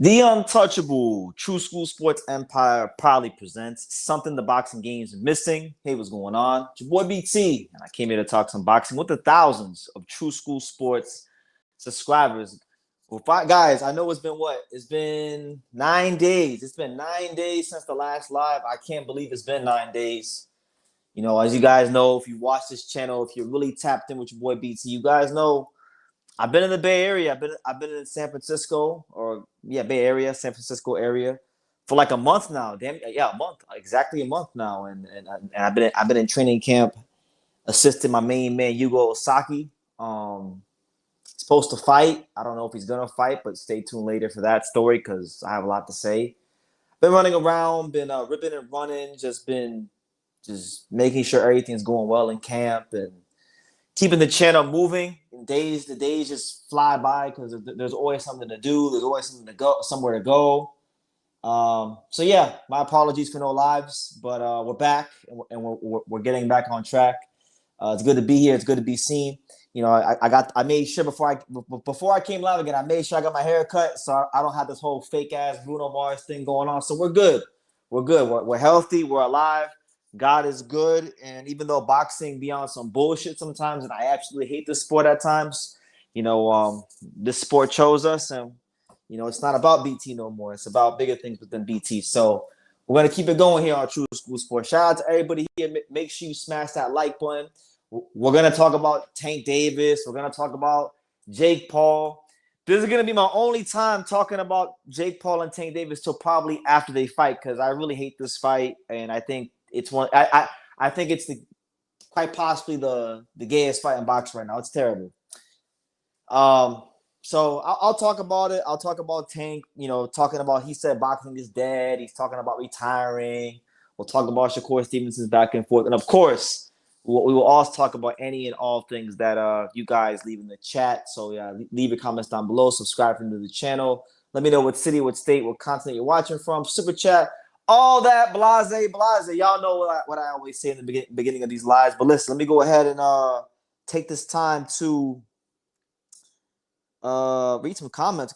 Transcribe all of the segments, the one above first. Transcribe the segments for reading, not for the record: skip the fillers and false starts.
The Untouchable True School Sports Empire proudly presents something the boxing games are missing. Hey, what's going on? It's your boy BT, and I came here to talk some boxing with the thousands of True School Sports subscribers. Well, guys, I know it's been what? It's been 9 days. It's been 9 days since the last live. I can't believe it's been 9 days. You know, as you guys know, if you watch this channel, if you're really tapped in with your boy BT, you guys know I've been in the Bay Area. I've been in San Francisco, or yeah, Bay Area, San Francisco area, for like a month now. Damn, yeah, a month, exactly a month now. And I've been in training camp, assisting my main man Yugo Osaki. Supposed to fight. I don't know if he's gonna fight, but stay tuned later for that story because I have a lot to say. Been running around, been ripping and running, just making sure everything's going well in camp and keeping the channel moving. The days just fly by because there's always something to do. There's always something to go, somewhere to go. So yeah, my apologies for no lives, but we're back and we're getting back on track. It's good to be here. It's good to be seen. You know, I made sure before I came live again, I made sure I got my hair cut so I don't have this whole fake ass Bruno Mars thing going on. So we're good. We're good. We're healthy. We're alive. God is good, and even though boxing be on some bullshit sometimes, and I absolutely hate this sport at times, you know, this sport chose us, and you know, it's not about BT no more. It's about bigger things within BT. So we're gonna keep it going here on True School Sports. Shout out to everybody here. Make sure you smash that like button. We're gonna talk about Tank Davis. We're gonna talk about Jake Paul. This is gonna be my only time talking about Jake Paul and Tank Davis till probably after they fight, because I really hate this fight, and I think it's one. I think it's quite possibly the gayest fight in boxing right now. It's terrible. So I'll talk about it. I'll talk about Tank. You know, talking about he said boxing is dead. He's talking about retiring. We'll talk about Shakur Stevenson's back and forth, and of course, we will also talk about any and all things that you guys leave in the chat. So yeah, leave your comments down below. Subscribe to the channel. Let me know what city, what state, what continent you're watching from. Super chat. All that blase. Y'all know what I always say in the beginning of these lives. But listen, let me go ahead and take this time to read some comments.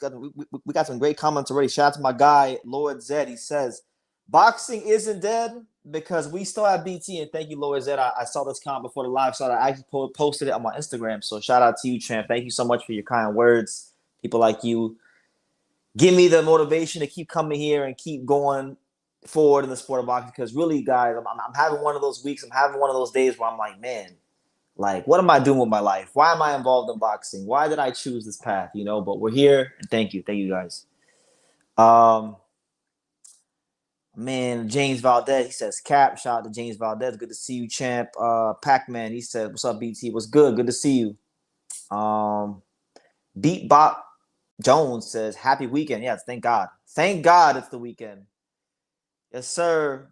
We got some great comments already. Shout out to my guy, Lord Zed. He says, boxing isn't dead because we still have BT. And thank you, Lord Zed. I saw this comment before the live started. I actually posted it on my Instagram. So shout out to you, champ. Thank you so much for your kind words. People like you give me the motivation to keep coming here and keep going forward in the sport of boxing, because really, guys, I'm having one of those weeks. I'm having one of those days where I'm like, man, like, what am I doing with my life? Why am I involved in boxing? Why did I choose this path? You know, but we're here, and thank you guys. Man, James Valdez, he says, Cap, shout out to James Valdez, good to see you, champ. Pac-Man, he said, what's up, BT? What's good? Good to see you. Beat Bop Jones says, happy weekend. Yes, thank God. Thank God it's the weekend. Yes, sir.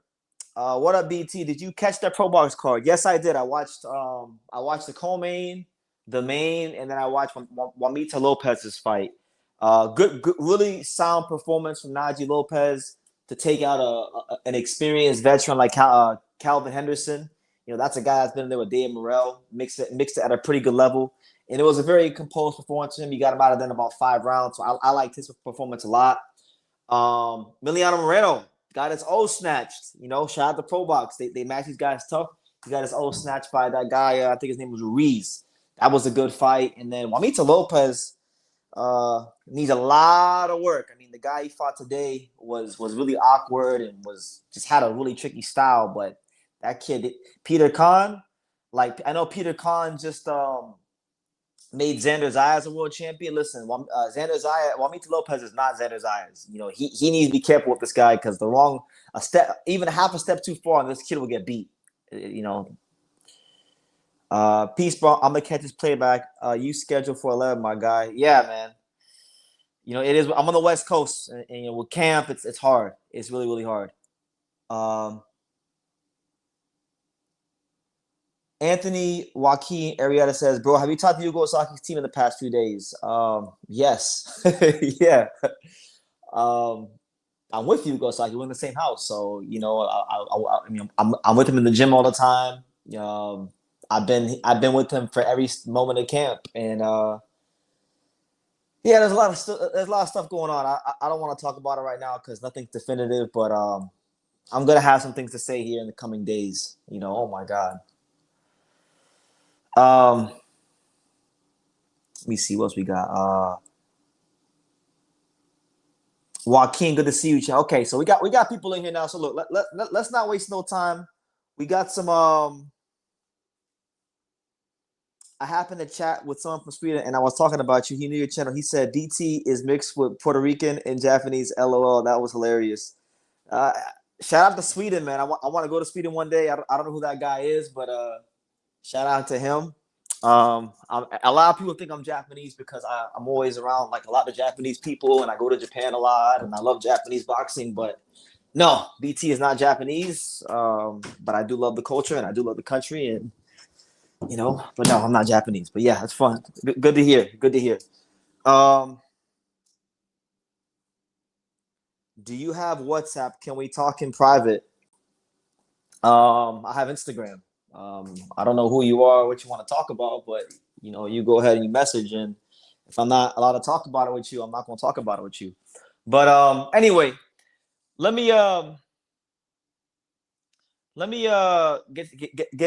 What up, BT? Did you catch that Pro Box card? Yes, I did. I watched the co-main, the main, and then I watched Juanita Lopez's fight. Good, really sound performance from Najee Lopez to take out an experienced veteran like Calvin Henderson. You know, that's a guy that's been there with Dave Morrell, mixed it at a pretty good level. And it was a very composed performance from him. He got him out of there in about 5 rounds. So I liked his performance a lot. Emiliano Moreno got his O snatched. You know, shout out to Pro Box. They match these guys tough. He got his O snatched by that guy. I think his name was Ruiz. That was a good fight. And then Juanita Lopez needs a lot of work. I mean, the guy he fought today was really awkward and just had a really tricky style. But that kid, Peter Khan, like, I know Peter Khan just made Xander Zayas a world champion. Listen, Xander Zayas, Juanita Lopez is not Xander Zayas. You know, he needs to be careful with this guy, because even half a step too far, and this kid will get beat. You know. Peace, bro. I'm gonna catch this playback. You scheduled for 11, my guy. Yeah, man. You know, it is. I'm on the West Coast, and you know, with camp, it's hard. It's really, really hard. Anthony Joaquin Arietta says, bro, have you talked to Yugo Osaki's team in the past few days? Yes. Yeah. I'm with Yugo Osaki. We're in the same house. So, you know, I mean, I'm with him in the gym all the time. I've been with him for every moment of camp. And Yeah, there's a lot of stuff going on. I don't want to talk about it right now because nothing's definitive, but I'm gonna have some things to say here in the coming days. Oh my God. Let me see what else we got. Joaquin, good to see you. Okay, so we got people in here now. So look, let's not waste no time. We got some. I happened to chat with someone from Sweden, and I was talking about you. He knew your channel. He said DT is mixed with Puerto Rican and Japanese. LOL. That was hilarious. Uh, Shout out to Sweden, man. I want to go to Sweden one day. I don't know who that guy is, but shout out to him. A lot of people think I'm Japanese because I'm always around like a lot of Japanese people, and I go to Japan a lot, and I love Japanese boxing. But no, BT is not Japanese. But I do love the culture, and I do love the country, and But no, I'm not Japanese. But yeah, it's fun. Good to hear. Good to hear. Um, do you have WhatsApp? Can we talk in private? I have Instagram. I don't know who you are, what you want to talk about, but you go ahead and you message, and if I'm not allowed to talk about it with you, I'm not going to talk about it with you. But anyway, let me get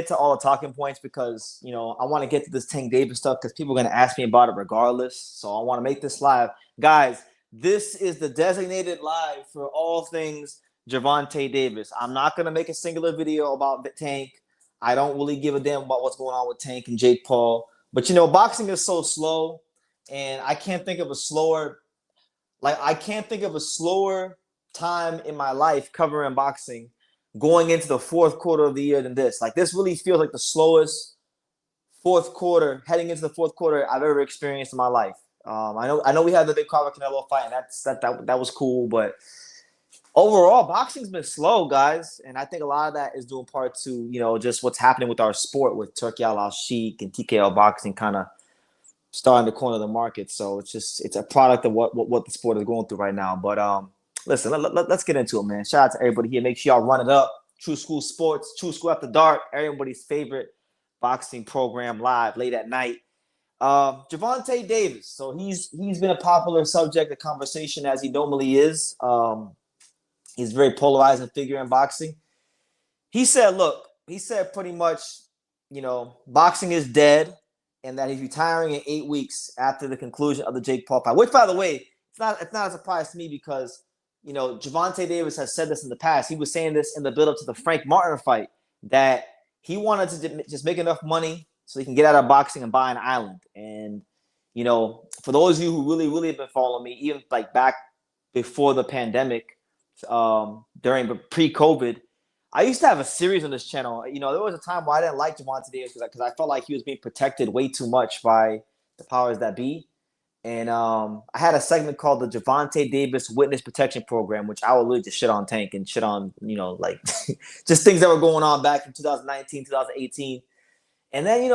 to all the talking points because I want to get to this Tank Davis stuff because people are going to ask me about it regardless. So I want to make this live, guys. This is the designated live for all things Gervonta Davis. I'm not going to make a singular video about Tank. I don't really give a damn about what's going on with Tank and Jake Paul. But boxing is so slow, and I can't think of a slower time in my life covering boxing going into the fourth quarter of the year than this. Like, this really feels like the slowest fourth quarter heading into the fourth quarter I've ever experienced in my life. I know we had the big Carver Canelo fight, and that was cool, but overall, boxing's been slow, guys, and I think a lot of that is due in part to just what's happening with our sport with Turki Al-Sheikh and TKO boxing kind of starting to corner the market. So it's a product of what the sport is going through right now. But listen, let's get into it, man. Shout out to everybody here. Make sure y'all run it up. True School Sports, True School After Dark, everybody's favorite boxing program live late at night. Gervonta Davis. So he's been a popular subject of conversation as he normally is. He's a very polarizing figure in boxing. He said pretty much, boxing is dead and that he's retiring in 8 weeks after the conclusion of the Jake Paul fight. Which, by the way, it's not a surprise to me because Gervonta Davis has said this in the past. He was saying this in the build-up to the Frank Martin fight that he wanted to just make enough money so he can get out of boxing and buy an island. And for those of you who really, really have been following me, even like back before the pandemic, during pre-COVID, I used to have a series on this channel. There was a time where I didn't like Gervonta Davis because I felt like he was being protected way too much by the powers that be. And I had a segment called the Gervonta Davis Witness Protection Program, which I would really just shit on Tank and shit on, like just things that were going on back in 2019, 2018. And then,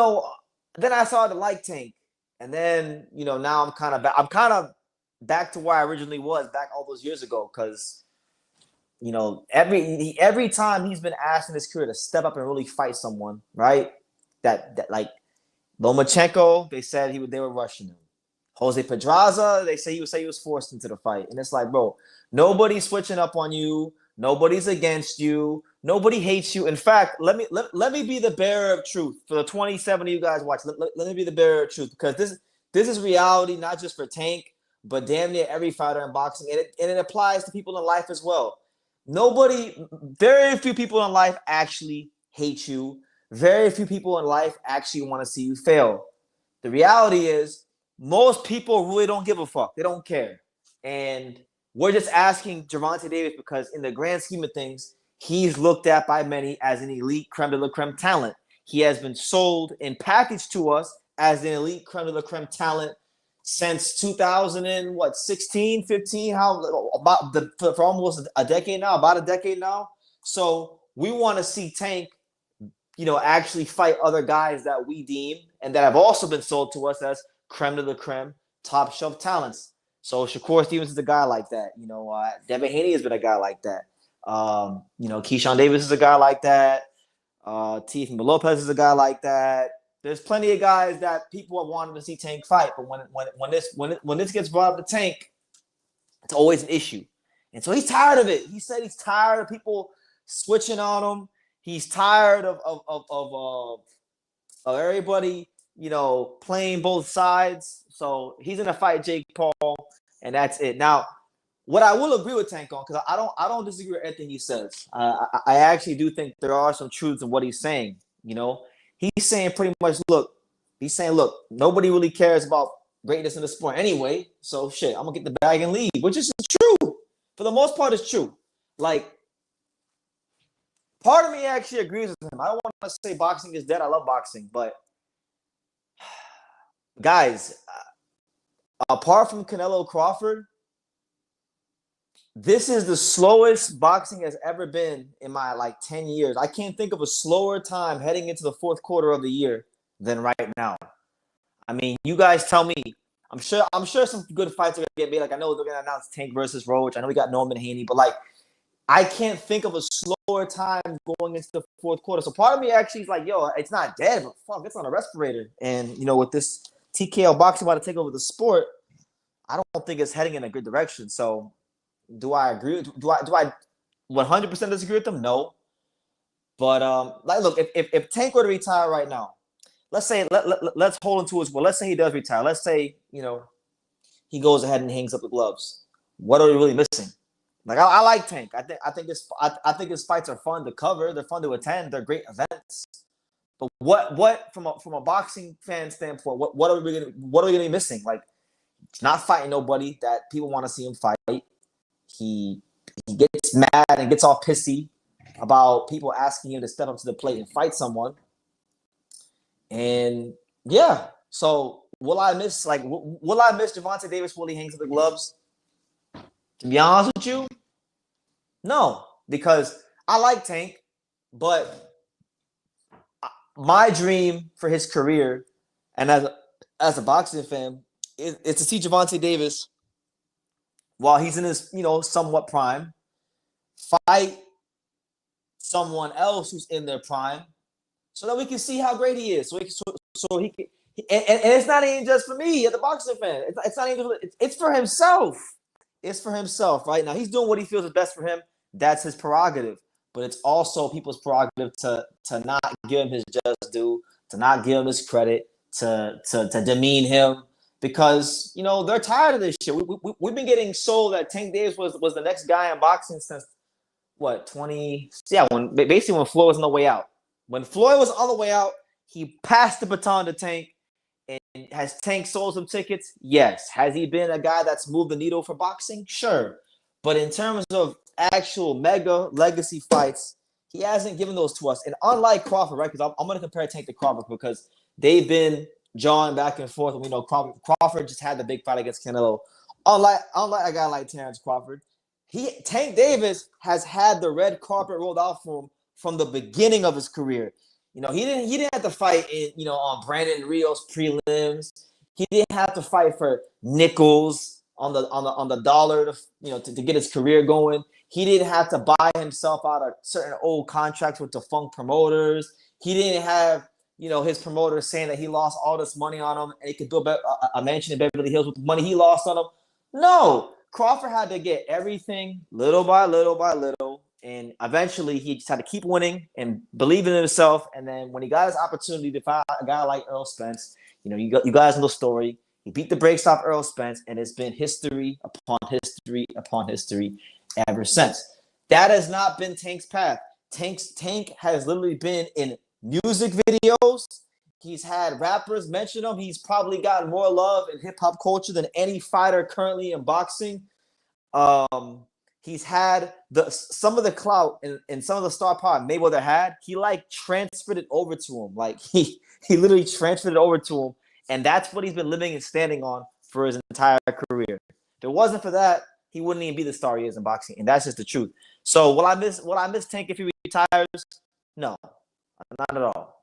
then I started to like Tank. And then, now I'm kind of back to where I originally was back all those years ago because every time he's been asked in his career to step up and really fight someone, right? That like Lomachenko, they said they were rushing him. Jose Pedraza, they say he was forced into the fight. And it's like, bro, nobody's switching up on you. Nobody's against you. Nobody hates you. In fact, let me be the bearer of truth for the 27 of you guys watch. Let me be the bearer of truth because this is reality, not just for Tank, but damn near every fighter in boxing, and it applies to people in life as well. Very few people in life actually hate you. Very few people in life actually want to see you fail. The reality is most people really don't give a fuck. They don't care. And we're just asking Gervonta Davis because in the grand scheme of things, he's looked at by many as an elite creme de la creme talent. He has been sold and packaged to us as an elite creme de la creme talent since 2016, 15, for almost a decade now, about a decade now. So we want to see Tank, actually fight other guys that we deem and that have also been sold to us as creme de la creme, top shelf talents. So Shakur Stevenson is a guy like that. Devin Haney has been a guy like that. Keyshawn Davis is a guy like that. Teofimo Lopez is a guy like that. There's plenty of guys that people have wanted to see Tank fight, but when this gets brought up to Tank, it's always an issue. And so he's tired of it. He said he's tired of people switching on him. He's tired of everybody, playing both sides. So he's gonna fight Jake Paul, and that's it. Now, what I will agree with Tank on, because I don't disagree with everything he says. I actually do think there are some truths in what he's saying. He's saying pretty much, look, nobody really cares about greatness in the sport anyway. So shit, I'm gonna get the bag and leave, which is true. For the most part, it's true. Like, part of me actually agrees with him. I don't want to say boxing is dead. I love boxing, but guys, apart from Canelo Crawford, this is the slowest boxing has ever been in my 10 years. I can't think of a slower time heading into the fourth quarter of the year than right now. I mean, you guys tell me. I'm sure some good fights are gonna get made. I know they're gonna announce Tank versus Roach. I know we got Norman Haney, but I can't think of a slower time going into the fourth quarter. So part of me actually is like, yo, it's not dead, but fuck, it's on a respirator. And with this TKO boxing about to take over the sport, I don't think it's heading in a good direction. So do I agree? Do I 100% disagree with them? No. But look, if Tank were to retire right now, let's say let's hold him to his word. Let's say he does retire. Let's say he goes ahead and hangs up the gloves. What are we really missing? I like Tank. I think his fights are fun to cover. They're fun to attend. They're great events. But what from a boxing fan standpoint, what are we gonna be missing? He's not fighting nobody that people want to see him fight. He gets mad and gets all pissy about people asking him to step up to the plate and fight someone. And yeah, so will I miss Gervonta Davis while he hangs up the gloves? To be honest with you, no, because I like Tank, but my dream for his career, and as a boxing fan, is to see Gervonta Davis while he's in his somewhat prime fight someone else who's in their prime, so that we can see how great he is. So he can, and it's not even just for me as a boxing fan. It's not even. It's for himself. It's for himself. Right now, he's doing what he feels is best for him. That's his prerogative. But it's also people's prerogative to not give him his just due, to not give him his credit, to demean him, because they're tired of this shit. We've been getting sold that Tank Davis was the next guy in boxing since what 20? Yeah, when Floyd was on the way out. When Floyd was on the way out, he passed the baton to Tank. And has Tank sold some tickets? Yes. Has he been a guy that's moved the needle for boxing? Sure. But in terms of actual mega legacy fights, he hasn't given those to us. And unlike Crawford, right? Because I'm going to compare Tank to Crawford because they've been jawing back and forth. And we know Crawford just had the big fight against Canelo. Unlike a guy like Terrence Crawford, Tank Davis has had the red carpet rolled out for him from the beginning of his career. He didn't have to fight on Brandon Rios prelims. He didn't have to fight for nickels on the dollar to get his career going. He didn't have to buy himself out of certain old contracts with defunct promoters. He didn't have his promoter saying that he lost all this money on him and he could build a mansion in Beverly Hills with the money he lost on him. No, Crawford had to get everything little by little by little. And eventually, he just had to keep winning and believe in himself. And then when he got his opportunity to fight a guy like Earl Spence, you guys know the story. He beat the brakes off Earl Spence, and it's been history upon history upon history ever since. That has not been Tank's path. Tank has literally been in music videos. He's had rappers mention him. He's probably gotten more love in hip-hop culture than any fighter currently in boxing. He's had some of the clout and some of the star power Mayweather had. He transferred it over to him. He literally transferred it over to him, and that's what he's been living and standing on for his entire career. If it wasn't for that, he wouldn't even be the star he is in boxing, and that's just the truth. So will I miss Tank if he retires? No, not at all.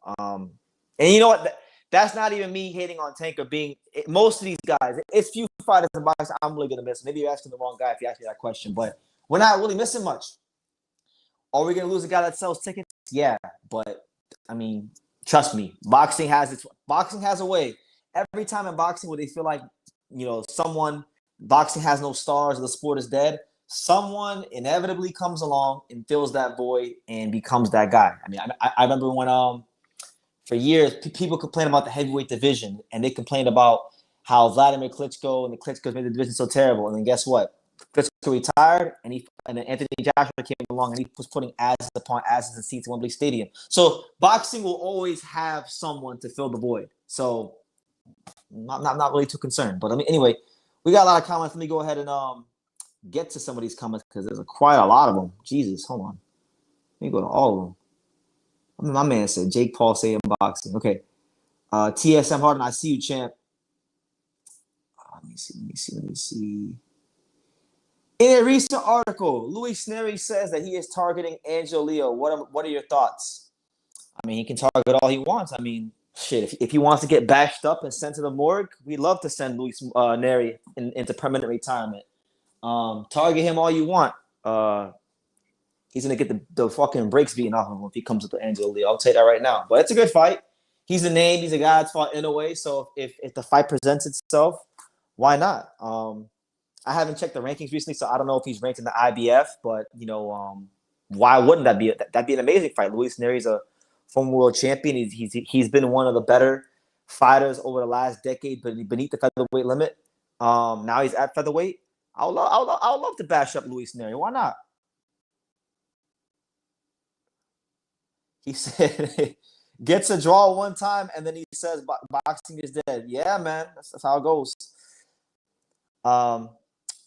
And you know what? That's not even me hating on Tank or being most of these guys. It's few fighters in boxing I'm really gonna miss. Maybe you're asking the wrong guy if you ask me that question, but we're not really missing much. Are we gonna lose a guy that sells tickets? Yeah, but I mean, Trust me, boxing has a way. Every time in boxing where they feel like, boxing has no stars, the sport is dead, someone inevitably comes along and fills that void and becomes that guy. I mean, I remember when for years people complained about the heavyweight division, and they complained about how Vladimir Klitschko and the Klitschko's made the division so terrible. And then guess what? Klitschko retired, and then Anthony Joshua came along, and he was putting asses upon asses and seats in Wembley Stadium. So boxing will always have someone to fill the void. So not really too concerned. But I mean, anyway, we got a lot of comments. Let me go ahead and get to some of these comments because there's quite a lot of them. Jesus, hold on. Let me go to all of them. I mean, my man said Jake Paul saying boxing. Okay. TSM Harden, I see you, champ. Let me see. In a recent article, Luis Neri says that he is targeting Angel Leo. What are your thoughts? I mean, he can target all he wants. I mean, shit, if he wants to get bashed up and sent to the morgue, we'd love to send Luis Neri into permanent retirement. Target him all you want. He's going to get the fucking brakes beaten off of him if he comes with the Angel Leo. I'll tell you that right now. But it's a good fight. He's a name. He's a guy that's fought in a way. So if the fight presents itself, why not? I haven't checked the rankings recently, so I don't know if he's ranked in the IBF. But, why wouldn't that be? That'd be an amazing fight. Luis Neri's a former world champion. He's been one of the better fighters over the last decade beneath the featherweight limit. Now he's at featherweight. I would love to bash up Luis Neri. Why not? He said gets a draw one time, and then he says boxing is dead. Yeah, man. That's how it goes.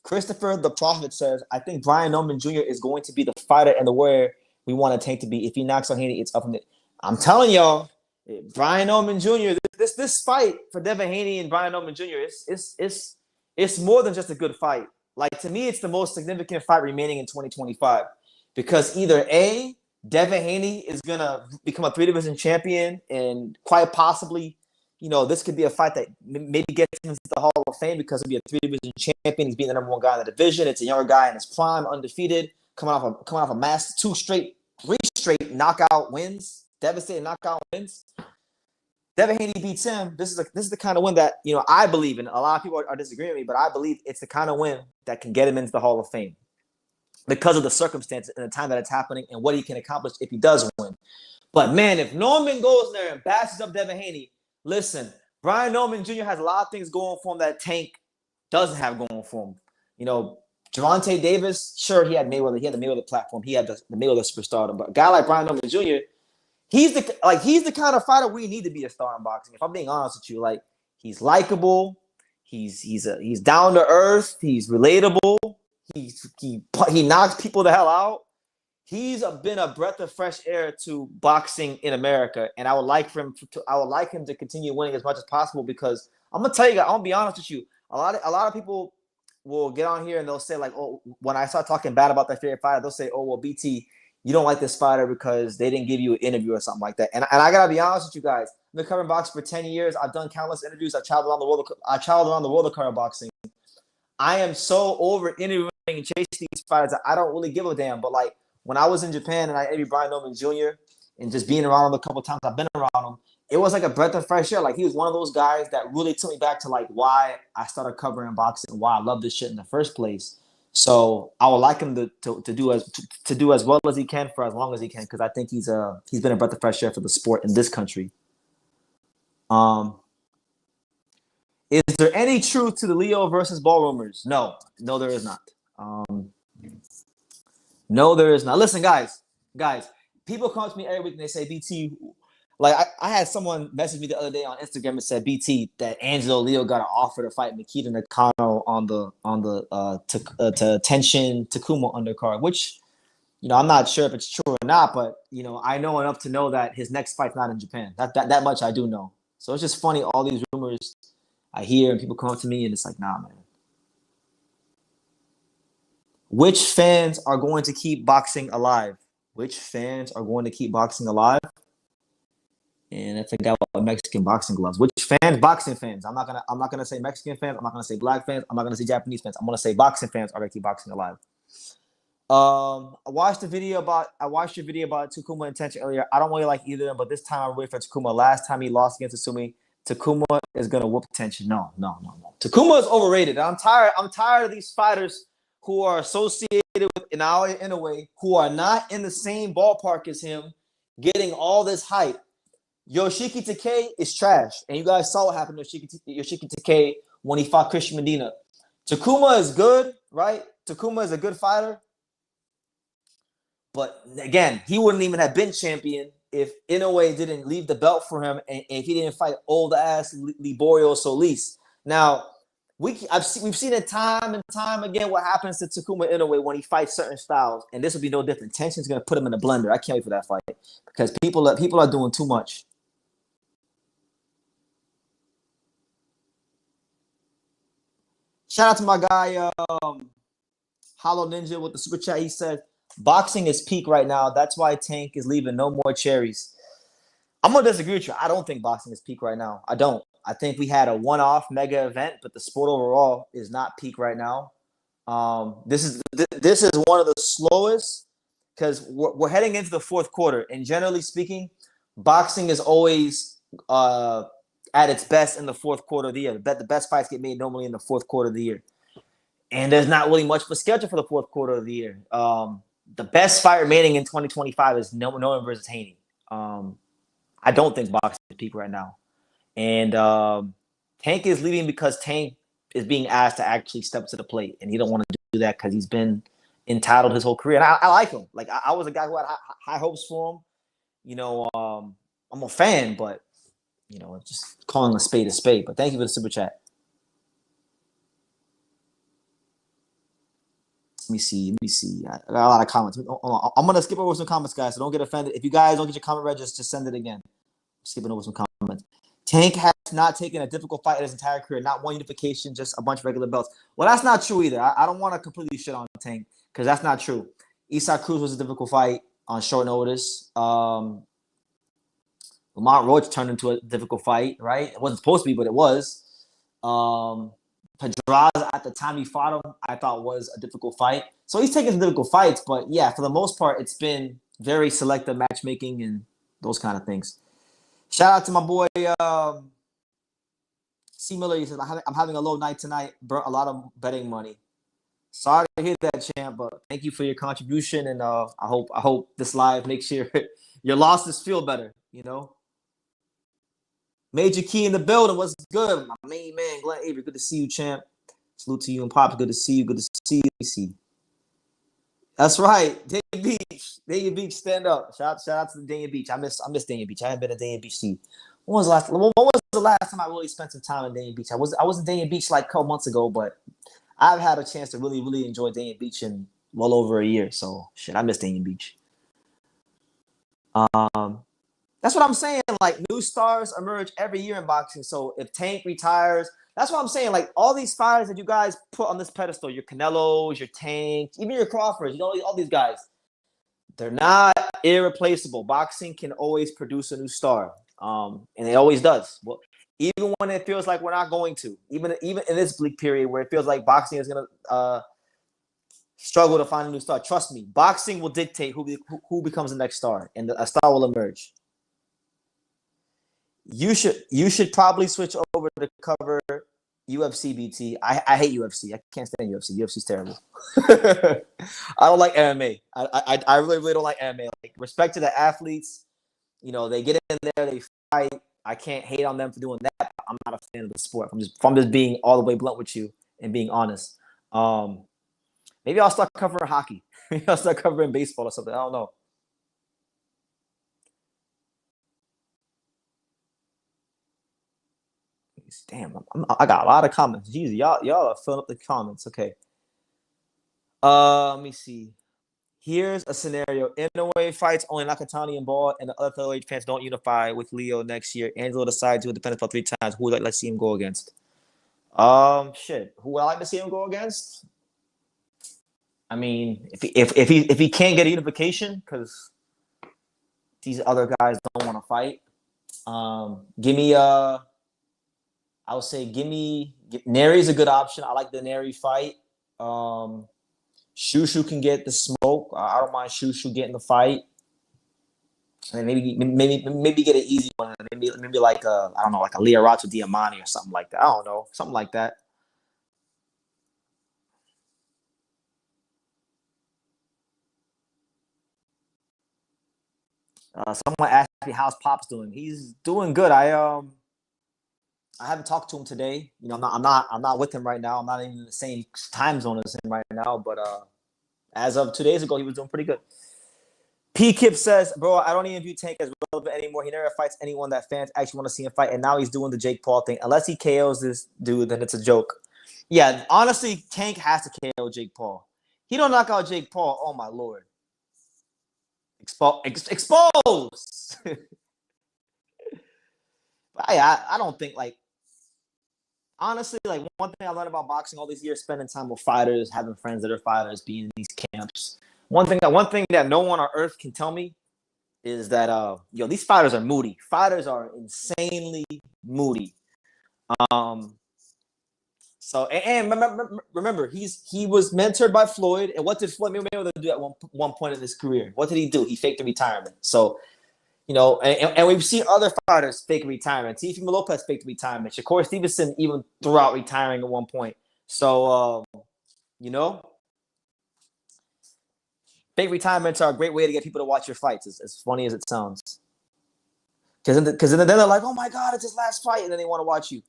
Christopher the Prophet says, I think Brian Norman Jr. is going to be the fighter and the warrior we want Tank to be. If he knocks on Haney, it's up from it. I'm telling y'all, Brian Norman Jr., this fight for Devin Haney and Brian Norman Jr., it's more than just a good fight. Like, to me, it's the most significant fight remaining in 2025. Because either A, Devin Haney is going to become a 3-division champion, and quite possibly, this could be a fight that maybe gets him into the Hall of Fame because he'll be a 3-division champion. He's being the number one guy in the division. It's a younger guy in his prime, undefeated, coming off a mass 3 straight knockout wins, devastating knockout wins. Devin Haney beats him. This is the kind of win that I believe in. A lot of people are disagreeing with me, but I believe it's the kind of win that can get him into the Hall of Fame because of the circumstances and the time that it's happening and what he can accomplish if he does win. But man, if Norman goes there and bashes up Devin Haney, listen, Brian Norman Jr. has a lot of things going for him that Tank doesn't have going for him. Gervonta Davis, sure, he had Mayweather. He had the Mayweather platform. He had the Mayweather superstardom. But a guy like Brian Norman Jr., he's the kind of fighter we need to be a star in boxing. If I'm being honest with you, he's likable. He's down to earth. He's relatable. He knocks people the hell out. He's been a breath of fresh air to boxing in America, and I would like him to continue winning as much as possible because I'm gonna tell you guys, I'm gonna be honest with you. A lot of people will get on here and they'll say when I start talking bad about their favorite fighter, they'll say, oh well, BT, you don't like this fighter because they didn't give you an interview or something like that. And I gotta be honest with you guys. I've been covering boxing for 10 years. I've done countless interviews. I traveled around the world to cover boxing. I am so over interviewing and chasing these fighters that I don't really give a damn. But when I was in Japan and I interviewed Brian Norman Jr. and just being around him a couple times I've been around him, it was like a breath of fresh air. He was one of those guys that really took me back to why I started covering boxing and why I love this shit in the first place. So I would like him to do as well as he can for as long as he can because I think he's been a breath of fresh air for the sport in this country. Is there any truth to the Leo versus Ball rumors? No, there is not. No, there is not. Listen, guys, people come to me every week and they say, BT, I had someone message me the other day on Instagram and said, BT, that Angelo Leo got an offer to fight Nikita Nakano on the Tenshin Takuma undercard, which, I'm not sure if it's true or not, but, I know enough to know that his next fight's not in Japan. That much I do know. So it's just funny, all these rumors I hear and people come up to me and it's nah, man. Which fans are going to keep boxing alive? Which fans are going to keep boxing alive? And I think I got Mexican boxing gloves. Which fans? Boxing fans. I'm not gonna say Mexican fans. I'm not gonna say black fans. I'm not gonna say Japanese fans. I'm gonna say boxing fans are gonna keep boxing alive. I watched your video about Takuma and Tenchi earlier. I don't really like either of them, but this time I'm waiting for Takuma. Last time he lost against Asumi, Takuma is gonna whoop Tenchi. No. Takuma is overrated. I'm tired. I'm tired of these fighters who are associated with Inoue Inoue, who are not in the same ballpark as him, getting all this hype. Yoshiki Takei is trash, and you guys saw what happened to Yoshiki Takei when he fought Christian Medina. Takuma is good, right? Takuma is a good fighter. But again, he wouldn't even have been champion if Inoue didn't leave the belt for him and if he didn't fight old ass Liborio Solis. Now, we've seen it time and time again what happens to Takuma Inoue when he fights certain styles, and this will be no different. Tension's gonna put him in the blender. I can't wait for that fight because people are doing too much. Shout out to my guy Hollow Ninja with the super chat. He said, boxing is peak right now. That's why Tank is leaving no more cherries. I'm going to disagree with you. I don't think boxing is peak right now. I don't. I think we had a one-off mega event, but the sport overall is not peak right now. This is one of the slowest because we're heading into the fourth quarter. And generally speaking, boxing is always at its best in the fourth quarter of the year. The best fights get made normally in the fourth quarter of the year. And there's not really much of a schedule for the fourth quarter of the year. The best fight remaining in 2025 is Nolan versus Haney. I don't think boxing is peak right now. And Tank is leaving because Tank is being asked to actually step to the plate. And he don't want to do that because he's been entitled his whole career. And I like him. Like, I was a guy who had high hopes for him. You know, I'm a fan, but, you know, just calling a spade a spade. But thank you for the super chat. Let me see. I got a lot of comments. I'm going to skip over some comments, guys, so don't get offended. If you guys don't get your comment read, just send it again. Skipping over some comments. Tank has not taken a difficult fight in his entire career. Not one unification, just a bunch of regular belts. Well, that's not true either. I don't want to completely shit on Tank because that's not true. Isak Cruz was a difficult fight on short notice. Lamont Roach turned into a difficult fight, right? It wasn't supposed to be, but it was. Pedraza, at the time he fought him, I thought was a difficult fight. So he's taking difficult fights, but yeah, for the most part, it's been very selective matchmaking and those kind of things. Shout out to my boy C. Miller. He says, I'm having a low night tonight. Burnt a lot of betting money. Sorry to hear that, champ, but thank you for your contribution, and I hope this live makes your losses feel better. You know. Major Key in the building. What's good? My main man, Glenn Avery. Good to see you, champ. Salute to you and Pops. Good to see you. Good to see you. That's right. Dania Beach, stand up. Shout out to the Dania Beach. I miss Dania Beach. I haven't been to Dania Beach. When was the last time I really spent some time in Dania Beach? I was in Dania Beach like a couple months ago, but I've had a chance to really, really enjoy Dania Beach in well over a year. So I miss Dania Beach. That's what I'm saying. Like, new stars emerge every year in boxing. So if Tank retires, that's what I'm saying. Like, all these fighters that you guys put on this pedestal, your Canelos, your Tanks, even your Crawfords, you know, all these guys, they're not irreplaceable. Boxing can always produce a new star, and it always does. Well, even when it feels like we're not going to, even in this bleak period where it feels like boxing is going to struggle to find a new star. Trust me, boxing will dictate who becomes the next star, and a star will emerge. You should probably switch over to cover UFC, BT. I hate UFC. I can't stand UFC. UFC's terrible. I don't like MMA. I really, really don't like MMA. Like, respect to the athletes. You know, they get in there, they fight. I can't hate on them for doing that. I'm not a fan of the sport. I'm just being all the way blunt with you and being honest. Maybe I'll start covering hockey. Maybe I'll start covering baseball or something. I don't know. Damn, I got a lot of comments. Jesus, y'all are filling up the comments. Okay. Let me see. Here's a scenario. Inoue fights only Nakatani and Ball, and the other featherweight fans don't unify with Leo next year. Angelo decides to defend for 3 times. Who would I like to see him go against? Shit. Who would I like to see him go against? I mean, if he can't get a unification because these other guys don't want to fight, give me I would say give me Neri's a good option. I like the Neri fight. Shushu can get the smoke. I don't mind Shushu getting the fight. And maybe get an easy one. Maybe like I don't know, like a Leorato Diamante or something like that. I don't know, something like that. Someone asked me how's Pops doing. He's doing good. I haven't talked to him today. You know, I'm not with him right now. I'm not even in the same time zone as him right now. But as of 2 days ago, he was doing pretty good. P Kip says, bro, I don't even view Tank as relevant anymore. He never fights anyone that fans actually want to see him fight, and now he's doing the Jake Paul thing. Unless he KOs this dude, then it's a joke. Yeah, honestly, Tank has to KO Jake Paul. He don't knock out Jake Paul. Oh my lord, expose. I don't think like honestly, like one thing I learned about boxing all these years, spending time with fighters, having friends that are fighters, being in these camps. One thing that no one on earth can tell me is that these fighters are moody. Fighters are insanely moody. Um, so and remember, he was mentored by Floyd, and what did Floyd Mayweather do at one point in his career? What did he do? He faked the retirement. So and we've seen other fighters fake retirement. Teofimo Lopez faked retirement. Shakur Stevenson even threw out retiring at one point. So you know, fake retirements are a great way to get people to watch your fights. As funny as it sounds, because then they're like, "Oh my God, it's his last fight," and then they want to watch you.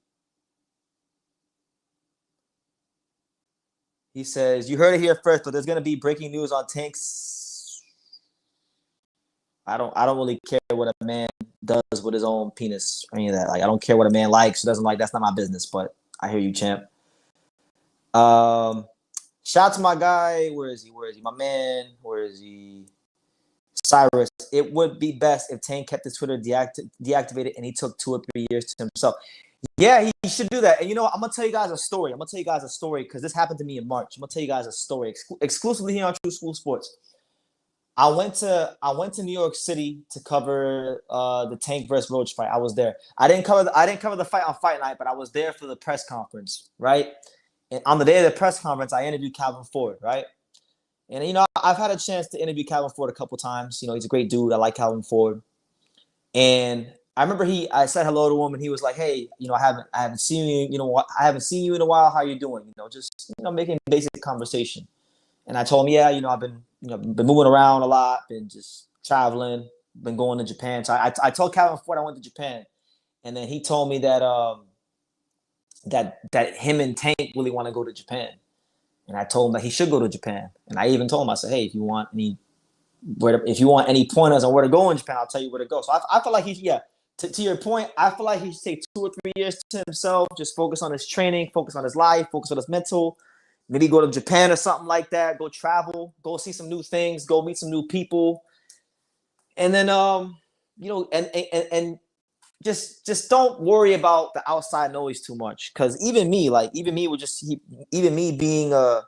He says, "You heard it here first, but there's gonna be breaking news on Tank's." I don't really care what a man does with his own penis or any of that. Like I don't care what a man likes or doesn't like. That's not my business. But I hear you, champ. Shout out to my guy. Where is he? My man. Where is he? Cyrus. It would be best if Tank kept his Twitter deactivated and he took 2 or 3 years to himself. Yeah, he should do that. And I'm gonna tell you guys a story. Because this happened to me in March. I'm gonna tell you guys a story exclusively here on True School Sports. I went to New York City to cover the Tank versus Roach fight. I was there. I didn't cover the fight on Fight Night, but I was there for the press conference, right? And on the day of the press conference, I interviewed Calvin Ford, right? And I've had a chance to interview Calvin Ford a couple times. He's a great dude. I like Calvin Ford. And I remember I said hello to him, and he was like, "Hey, I haven't seen you. I haven't seen you in a while. How you doing? Just making basic conversation." And I told him, "Yeah, I've been moving around a lot, been just traveling, been going to Japan." So I told Calvin Ford I went to Japan, and then he told me that that him and Tank really want to go to Japan, and I told him that he should go to Japan. And I even told him, I said, "Hey, if you want any pointers on where to go in Japan, I'll tell you where to go." So I feel like to your point, I feel like he should take 2 or 3 years to himself, just focus on his training, focus on his life, focus on his mental. Maybe go to Japan or something like that. Go travel, go see some new things, go meet some new people, and then and just don't worry about the outside noise too much. Because even me being a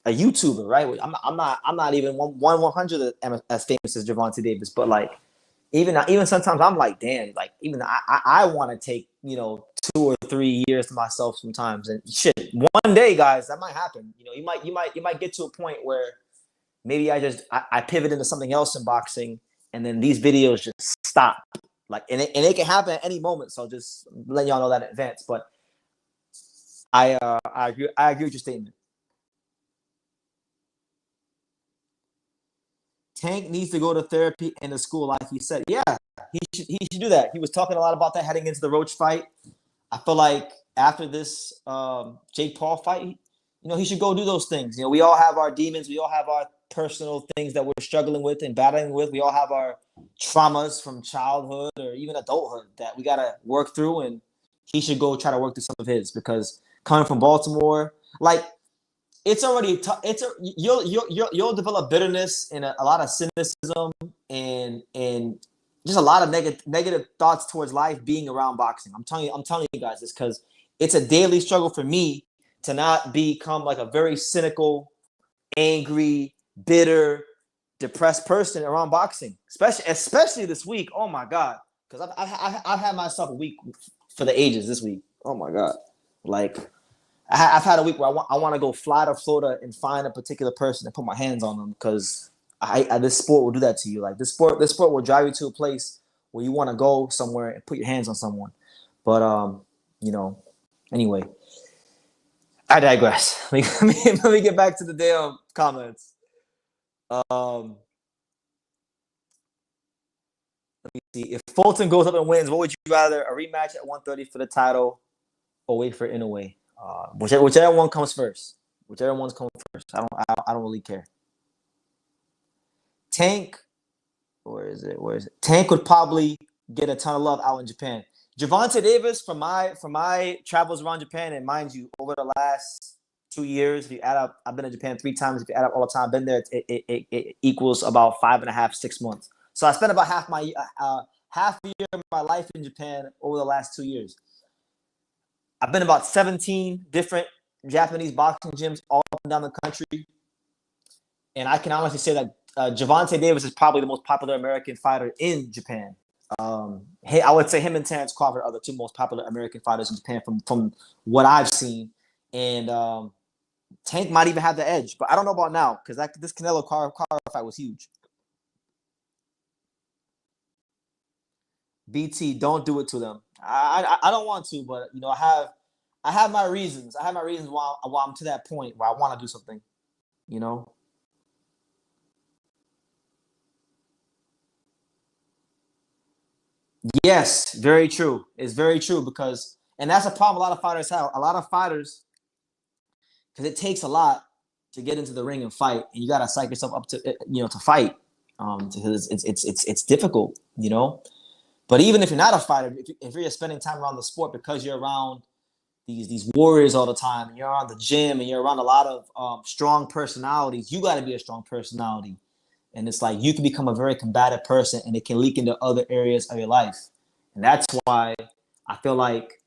YouTuber, right? I'm not even one hundred as famous as Gervonta Davis, but like even sometimes I'm like, damn, like even I want to take 2 or 3 years to myself sometimes, and shit, one day, guys, that might happen. You might get to a point where maybe I pivot into something else in boxing, and then these videos just stop. Like, and it can happen at any moment. So just let y'all know that in advance. But I agree with your statement. Tank needs to go to therapy and to school, like you said. Yeah, he should do that. He was talking a lot about that heading into the Roach fight. I feel like after this Jake Paul fight, he should go do those things. We all have our demons. We all have our personal things that we're struggling with and battling with. We all have our traumas from childhood or even adulthood that we got to work through. And he should go try to work through some of his, because coming from Baltimore, like, it's already you'll develop bitterness and a lot of cynicism and just a lot of negative thoughts towards life being around boxing. I'm telling you guys this because it's a daily struggle for me to not become like a very cynical, angry, bitter, depressed person around boxing, especially this week. Oh my God, because I've had myself a week for the ages this week. Oh my God, like I've had a week where I want to go fly to Florida and find a particular person and put my hands on them because this sport will do that to you. Like this sport will drive you to a place where you want to go somewhere and put your hands on someone. But you know, anyway, I digress. Let me get back to the damn comments. Let me see. If Fulton goes up and wins, what would you rather? A rematch at 130 for the title, or wait for Inoue? Whichever one comes first. Whichever one's comes first. I don't really care. Tank, where is it? Tank would probably get a ton of love out in Japan. Gervonta Davis, from my travels around Japan, and mind you, over the last 2 years, if you add up, I've been to Japan 3 times. If you add up all the time I've been there, it equals about 5.5, 6 months. So I spent about half a year of my life in Japan over the last 2 years. I've been about 17 different Japanese boxing gyms all up and down the country, and I can honestly say that Gervonta Davis is probably the most popular American fighter in Japan. I would say him and Terrence Crawford are the 2 most popular American fighters in Japan from what I've seen. And Tank might even have the edge, but I don't know about now because this Canelo Crawford fight was huge. BT, don't do it to them. I don't want to, but I have my reasons. I have my reasons why I'm to that point where I want to do something. You know. Yes, very true. It's very true and that's a problem a lot of fighters have. A lot of fighters, because it takes a lot to get into the ring and fight, and you gotta psych yourself up to to fight. Because it's difficult, But even if you're not a fighter, if you're spending time around the sport because you're around these warriors all the time, and you're around the gym, and you're around a lot of strong personalities, you got to be a strong personality. And it's like you can become a very combative person, and it can leak into other areas of your life. And that's why I feel like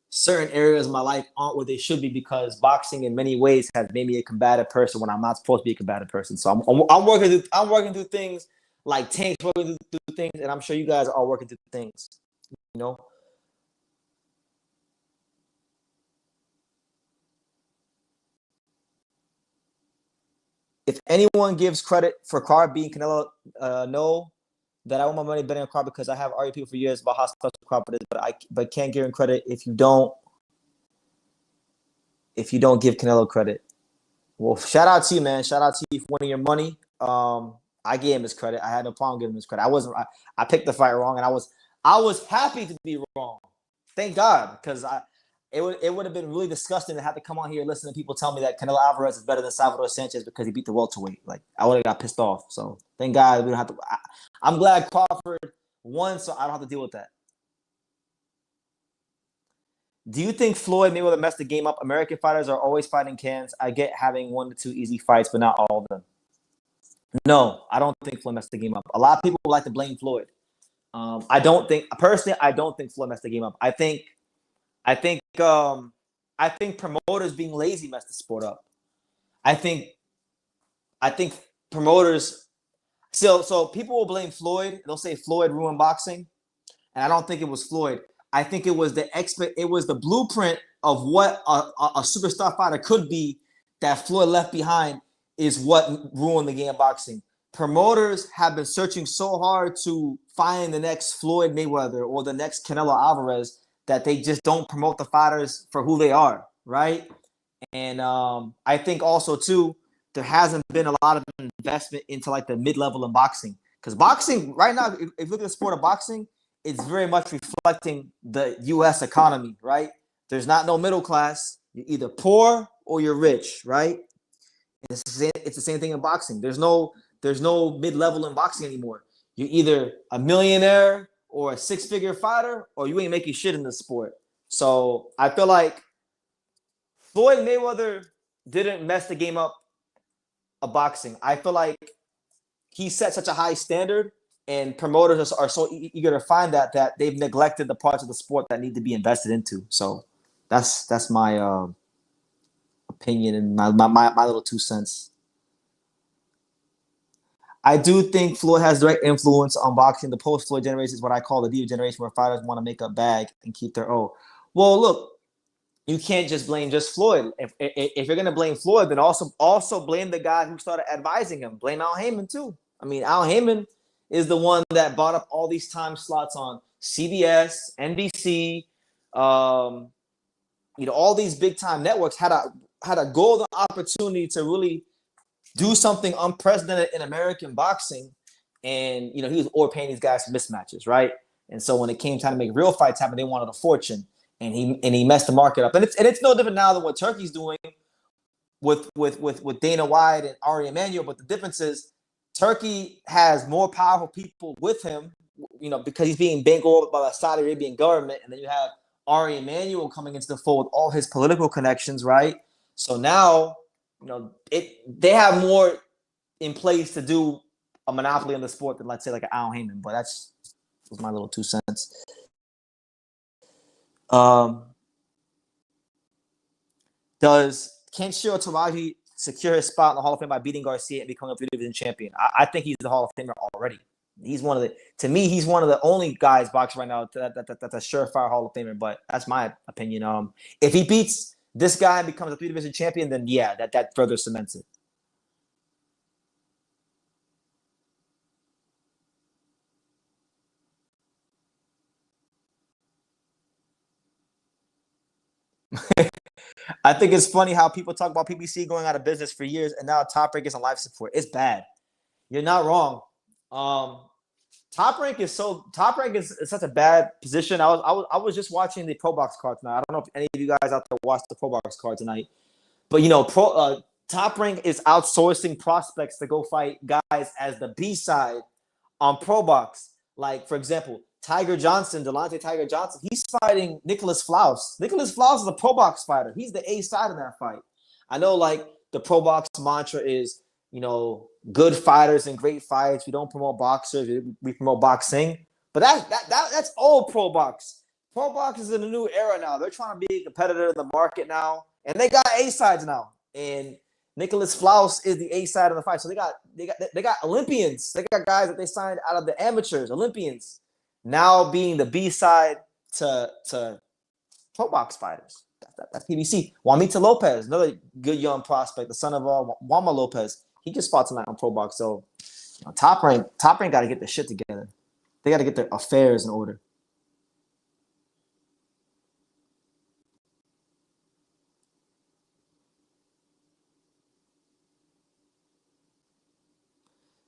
certain areas of my life aren't where they should be, because boxing in many ways has made me a combative person when I'm not supposed to be a combative person. So I'm working through things like Tank's working through things, and I'm sure you guys are all working through things. If anyone gives credit for Carr being Canelo, no, that I want my money betting on Carr because I have argued people for years about how special Crawford is, but can't give him credit if you don't give Canelo credit. Well, shout out to you, man. Shout out to you for winning your money. I gave him his credit. I had no problem giving him his credit. I picked the fight wrong, and I was happy to be wrong. Thank God, because it would have been really disgusting to have to come on here and listen to people tell me that Canelo Alvarez is better than Salvador Sanchez because he beat the welterweight. Like, I would have got pissed off. So thank God we don't have to. I'm glad Crawford won, so I don't have to deal with that. Do you think Floyd Mayweather messed the game up? American fighters are always fighting cans. I get having 1 to 2 easy fights, but not all of them. No, I don't think Floyd messed the game up. A lot of people like to blame Floyd. I don't think Floyd messed the game up. I think promoters being lazy messed the sport up. I think promoters. So people will blame Floyd. They'll say Floyd ruined boxing, and I don't think it was Floyd. I think it was the blueprint of what a superstar fighter could be that Floyd left behind is what ruined the game of boxing. Promoters have been searching so hard to find the next Floyd Mayweather or the next Canelo Alvarez that they just don't promote the fighters for who they are, right? And I think also, too, there hasn't been a lot of investment into like the mid-level in boxing. Because boxing, right now, if you look at the sport of boxing, it's very much reflecting the U.S. economy, right? There's no middle class. You're either poor or you're rich, right? And it's the same thing in boxing. There's no mid-level in boxing anymore. You're either a millionaire or a 6-figure fighter, or you ain't making shit in the sport. So I feel like Floyd Mayweather didn't mess the game up of boxing. I feel like he set such a high standard, and promoters are so eager to find that they've neglected the parts of the sport that need to be invested into. So that's my opinion and my little 2 cents. I do think Floyd has direct influence on boxing. The post-Floyd generation is what I call the diva generation, where fighters want to make a bag and keep their O. Well, look, you can't just blame just Floyd. If you're gonna blame Floyd, then also blame the guy who started advising him. Blame Al Heyman too. I mean, Al Heyman is the one that bought up all these time slots on CBS, NBC, all these big time networks had a golden opportunity to really do something unprecedented in American boxing, and he was overpaying these guys for mismatches, right? And so when it came time to make real fights happen, they wanted a fortune, and he messed the market up. And it's no different now than what Turkey's doing with Dana White and Ari Emanuel. But the difference is Turkey has more powerful people with him, because he's being bankrolled by the Saudi Arabian government, and then you have Ari Emanuel coming into the fold with all his political connections, right? So now, they have more in place to do a monopoly on the sport than, let's say, like an Al Heyman. But that was my little 2 cents. Does Kenshiro Taraji secure his spot in the Hall of Fame by beating Garcia and becoming a 3 division champion? I think he's the Hall of Famer already. He's one of the only guys boxing right now that's a surefire Hall of Famer. But that's my opinion. If he beats this guy and becomes a 3 division champion, then yeah, that further cements it. I think it's funny how people talk about PBC going out of business for years, and now Top Rank is on life support. It's bad. You're not wrong. Top Rank is such a bad position. I was just watching the Pro Box card tonight. I don't know if any of you guys out there watched the Pro Box card tonight, but Top Rank is outsourcing prospects to go fight guys as the B side on Pro Box. Like, for example, Delonte Tiger Johnson, he's fighting Nicholas Flaus. Nicholas Flaus is a Pro Box fighter. He's the A side in that fight. I know, like, the Pro Box mantra is, good fighters and great fights. We don't promote boxers. We promote boxing. But that's old Pro Box. Pro Box is in a new era now. They're trying to be a competitor in the market now. And they got A sides now. And Nicholas Flaus is the A side of the fight. So they got Olympians. They got guys that they signed out of the amateurs, Olympians, now being the B side to Pro Box fighters. That's PBC. Juanita Lopez, another good young prospect, the son of Wama Lopez. He just fought tonight on Pro Box. So Top Rank got to get their shit together. They got to get their affairs in order.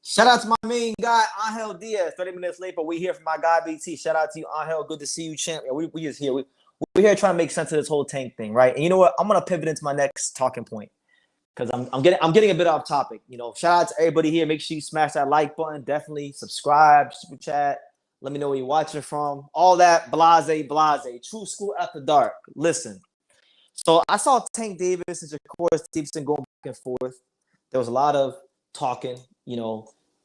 Shout out to my main guy, Angel Diaz. 30 minutes late, but we here for my guy, BT. Shout out to you, Angel. Good to see you, champ. Yeah, we just here. We're here trying to make sense of this whole Tank thing, right? And you know what? I'm going to pivot into my next talking point because I'm getting a bit off topic. Shout out to everybody here. Make sure you smash that like button. Definitely subscribe, super chat. Let me know where you're watching from. All that blase. True School After Dark. Listen. So I saw Tank Davis and Shakur Stevenson going back and forth. There was a lot of talking,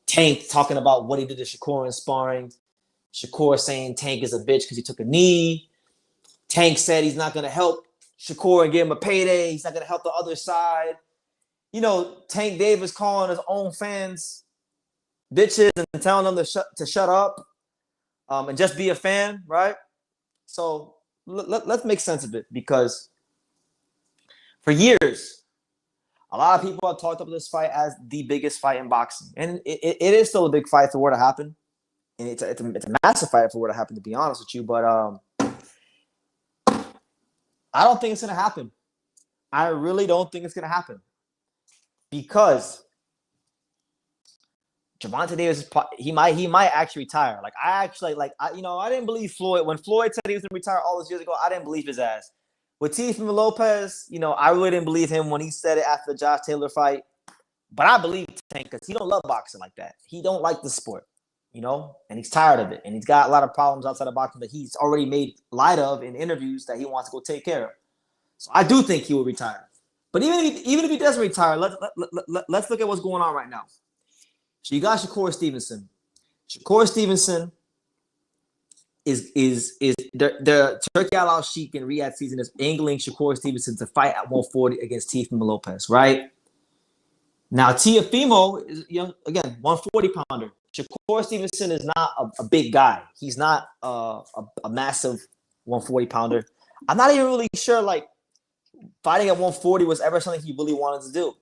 Tank talking about what he did to Shakur in sparring. Shakur saying Tank is a bitch because he took a knee. Tank said he's not going to help Shakur and give him a payday. He's not going to help the other side. Tank Davis calling his own fans bitches and telling them to shut up and just be a fan, right? So let's make sense of it because for years, a lot of people have talked about this fight as the biggest fight in boxing. And it is still a big fight for what to happen. And it's a massive fight for what to happen, to be honest with you. But I don't think it's going to happen. I really don't think it's going to happen. Because Gervonta Davis, he might actually retire. I didn't believe Floyd. When Floyd said he was going to retire all those years ago, I didn't believe his ass. With Teofimo Lopez, I really didn't believe him when he said it after the Josh Taylor fight. But I believe Tank because he don't love boxing like that. He don't like the sport, and he's tired of it. And he's got a lot of problems outside of boxing that he's already made light of in interviews that he wants to go take care of. So I do think he will retire. But even if he doesn't retire, let's look at what's going on right now. So you got Shakur Stevenson. Shakur Stevenson is the Turkey Al Sheikh in Riyadh season is angling Shakur Stevenson to fight at 140 against Teofimo Lopez, right? Now Teofimo is again 140 pounder. Shakur Stevenson is not a big guy. He's not a massive 140 pounder. I'm not even really sure fighting at 140 was ever something he really wanted to do.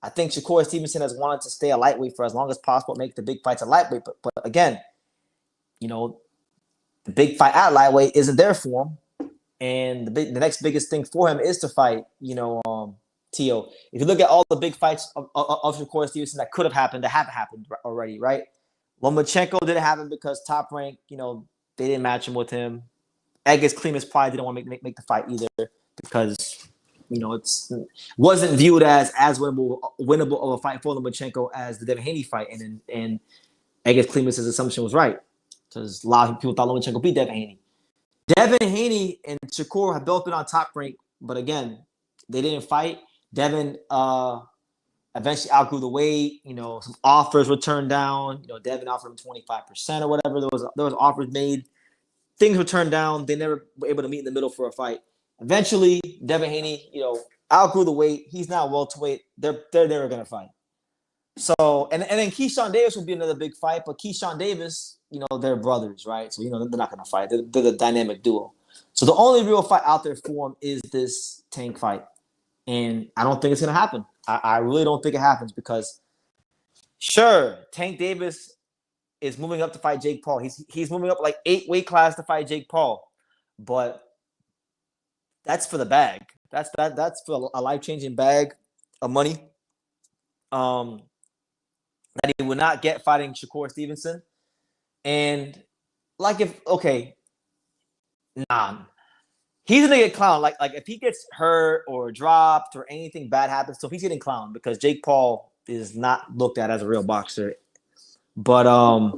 I think Shakur Stevenson has wanted to stay a lightweight for as long as possible, make the big fights a lightweight. But again, the big fight at lightweight isn't there for him. And the next biggest thing for him is to fight, Tio. If you look at all the big fights of Shakur Stevenson that could have happened, that have happened already, right? Lomachenko didn't happen because Top Rank, they didn't match him with him. Egis Klimas probably didn't want to make the fight either because, it wasn't viewed as winnable of a fight for Lomachenko as the Devin Haney fight. And Egis Klimas' assumption was right because a lot of people thought Lomachenko beat Devin Haney. Devin Haney and Shakur have both been on Top Rank, but again, they didn't fight. Devin eventually outgrew the weight. Some offers were turned down. Devin offered him 25% or whatever. There was offers made. Things were turned down. They never were able to meet in the middle for a fight. Eventually, Devin Haney, outgrew the weight. He's now welterweight. They're never gonna fight. So and then Keyshawn Davis would be another big fight, but Keyshawn Davis, they're brothers, right? So they're not gonna fight. They're the dynamic duo. So the only real fight out there for him is this Tank fight. And I don't think it's going to happen. I really don't think it happens because, sure, Tank Davis is moving up to fight Jake Paul. He's moving up like 8 weight class to fight Jake Paul. But that's for the bag. That's for a life-changing bag of money that he would not get fighting Shakur Stevenson. And he's gonna get clowned. Like if he gets hurt or dropped or anything bad happens to him, he's getting clowned because Jake Paul is not looked at as a real boxer. But I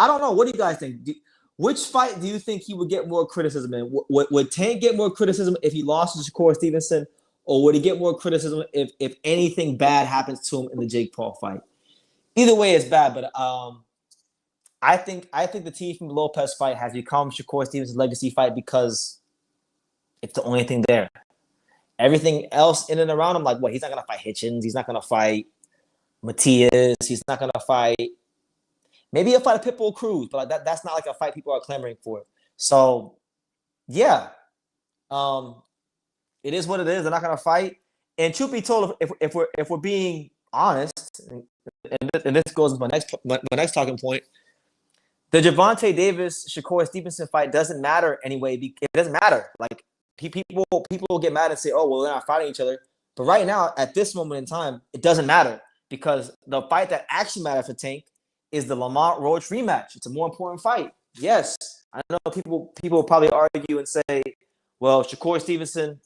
don't know. What do you guys think? Which fight do you think he would get more criticism in? Would Tank get more criticism if he lost to Shakur Stevenson, or would he get more criticism if anything bad happens to him in the Jake Paul fight? Either way, it's bad. But I think the Teofimo Lopez fight has become Shakur Stevenson's legacy fight because it's the only thing there. Everything else in and around him, like what? He's not gonna fight Hitchens. He's not gonna fight Matias. He's not gonna fight. Maybe he'll fight a Pitbull Cruz, but that's not like a fight people are clamoring for. So, yeah, it is what it is. They're not gonna fight. And truth be told, if we're being honest, and this goes to my next talking point, the Gervonta Davis Shakur Stevenson fight doesn't matter anyway. It doesn't matter. Like people will get mad and say, "Oh, well, they're not fighting each other." But right now, at this moment in time, it doesn't matter because the fight that actually matters for Tank is the Lamont Roach rematch. It's a more important fight. Yes, I know people will probably argue and say, "Well, Shakur Stevenson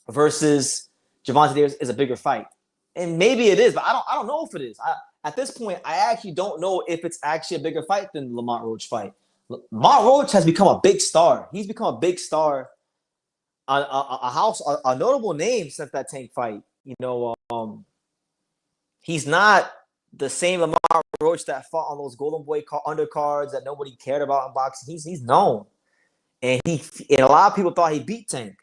versus Gervonta Davis is a bigger fight," and maybe it is, but I don't know if it is. At this point, I actually don't know if it's actually a bigger fight than the Lamont Roach fight. Lamont Roach has become a big star. He's become a big star, a notable name since that Tank fight. He's not the same Lamont Roach that fought on those Golden Boy undercards that nobody cared about in boxing. He's known, and a lot of people thought he beat Tank,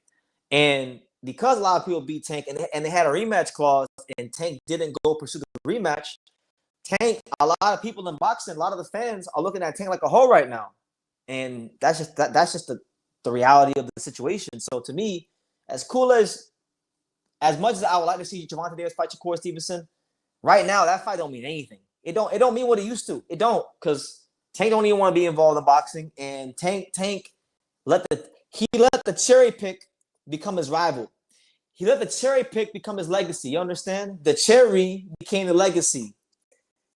and because a lot of people beat Tank and they had a rematch clause, and Tank didn't go pursue the rematch. Tank, a lot of people in boxing, a lot of the fans are looking at Tank like a hoe right now, and that's just the reality of the situation. So to me, as much as I would like to see Gervonta Davis fight Shakur Stevenson, right now that fight don't mean anything. It don't mean what it used to. It don't, because Tank don't even want to be involved in boxing, and Tank let the cherry pick become his rival. He let the cherry pick become his legacy. You understand? The cherry became the legacy.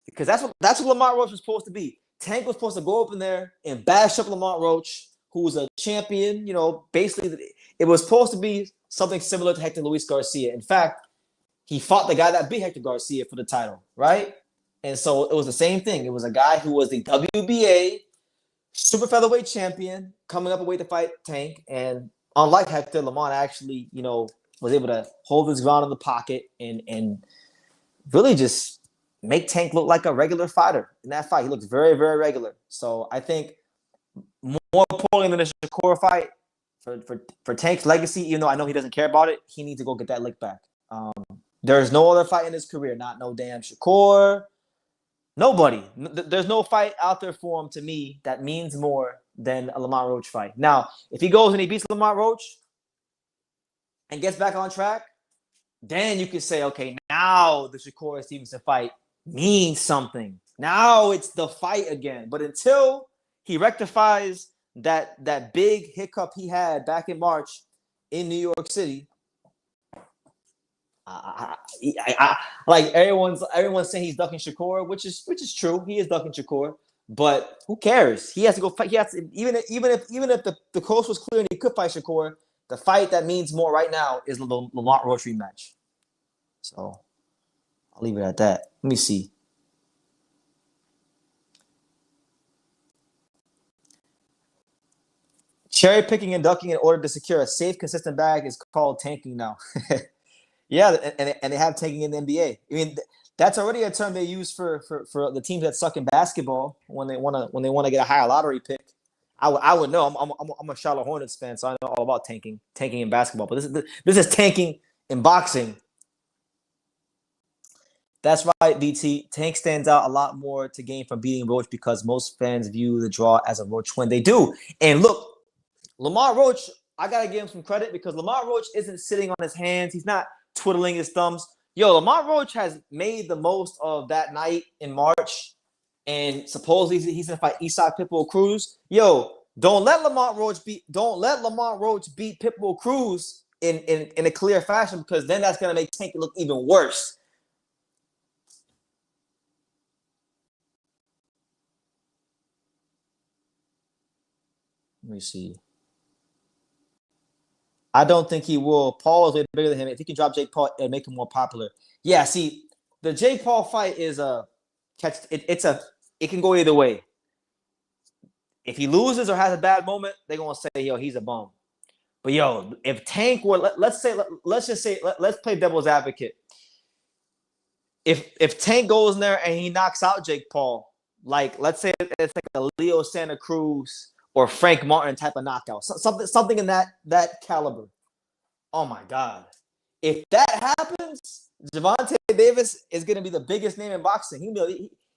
Because that's what Lamont Roach was supposed to be. Tank was supposed to go up in there and bash up Lamont Roach, who was a champion. Basically, it was supposed to be something similar to Hector Luis Garcia. In fact, he fought the guy that beat Hector Garcia for the title, right? And so it was the same thing. It was a guy who was the WBA super featherweight champion coming up a way to fight Tank. And unlike Hector, Lamont actually, was able to hold his ground in the pocket and really just make Tank look like a regular fighter. In that fight, he looks very, very regular. So I think more importantly than the Shakur fight, for Tank's legacy, even though I know he doesn't care about it, he needs to go get that lick back. There's no other fight in his career, not no damn Shakur. Nobody. There's no fight out there for him, to me, that means more than a Lamont Roach fight. Now, if he goes and he beats Lamont Roach and gets back on track, then you can say, okay, now the Shakur Stevenson fight means something. Now it's the fight again. But until he rectifies that big hiccup he had back in March in New York City, like everyone's saying he's ducking Shakur, which is true. He is ducking Shakur, but who cares? He has to go fight. He has to, even if the coast was clear and he could fight Shakur, the fight that means more right now is the Lamont Roach rematch. So I'll leave it at that. Let me see. Cherry picking and ducking in order to secure a safe, consistent bag is called tanking now. Yeah, and they have tanking in the NBA. I mean, that's already a term they use for the teams that suck in basketball when they want to get a higher lottery pick. I would know. I'm a Charlotte Hornets fan, so I know all about tanking in basketball. But this is tanking in boxing. That's right, BT. Tank stands out a lot more to gain from beating Roach because most fans view the draw as a Roach win. They do. And look, Lamar Roach, I got to give him some credit because Lamar Roach isn't sitting on his hands. He's not twiddling his thumbs. Yo, Lamar Roach has made the most of that night in March. And supposedly he's going to fight Isaac Pitbull Cruz. Yo, don't let Lamar Roach beat Pitbull Cruz in a clear fashion because then that's going to make Tank look even worse. Let me see. I don't think he will. Paul is way bigger than him. If he can drop Jake Paul and make him more popular. Yeah, see, the Jake Paul fight is a catch. It can go either way. If he loses or has a bad moment, they're gonna say, yo, he's a bum. But yo, if Tank were let's play devil's advocate. If Tank goes in there and he knocks out Jake Paul, like let's say it's like a Leo Santa Cruz or Frank Martin type of knockout, something in that caliber. Oh my God! If that happens, Gervonta Davis is going to be the biggest name in boxing.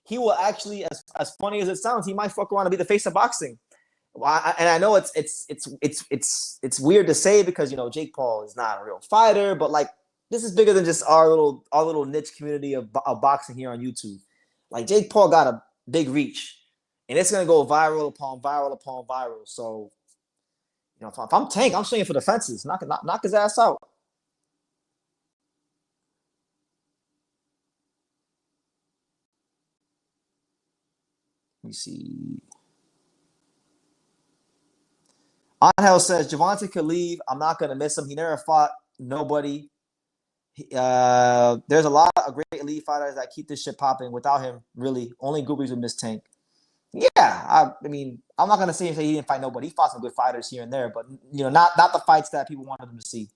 He will actually, as funny as it sounds, he might fuck around and be the face of boxing. And I know it's weird to say because Jake Paul is not a real fighter, but like this is bigger than just our little niche community of boxing here on YouTube. Like Jake Paul got a big reach. And it's gonna go viral upon viral upon viral. So, if I'm Tank, I'm swinging for the fences. Knock his ass out. Let me see. Angel says Gervonta could leave. I'm not gonna miss him. He never fought nobody. There's a lot of great elite fighters that keep this shit popping. Without him, really, only groupies would miss Tank. Yeah, I mean, I'm not gonna say he didn't fight nobody. He fought some good fighters here and there, but not the fights that people wanted him to see.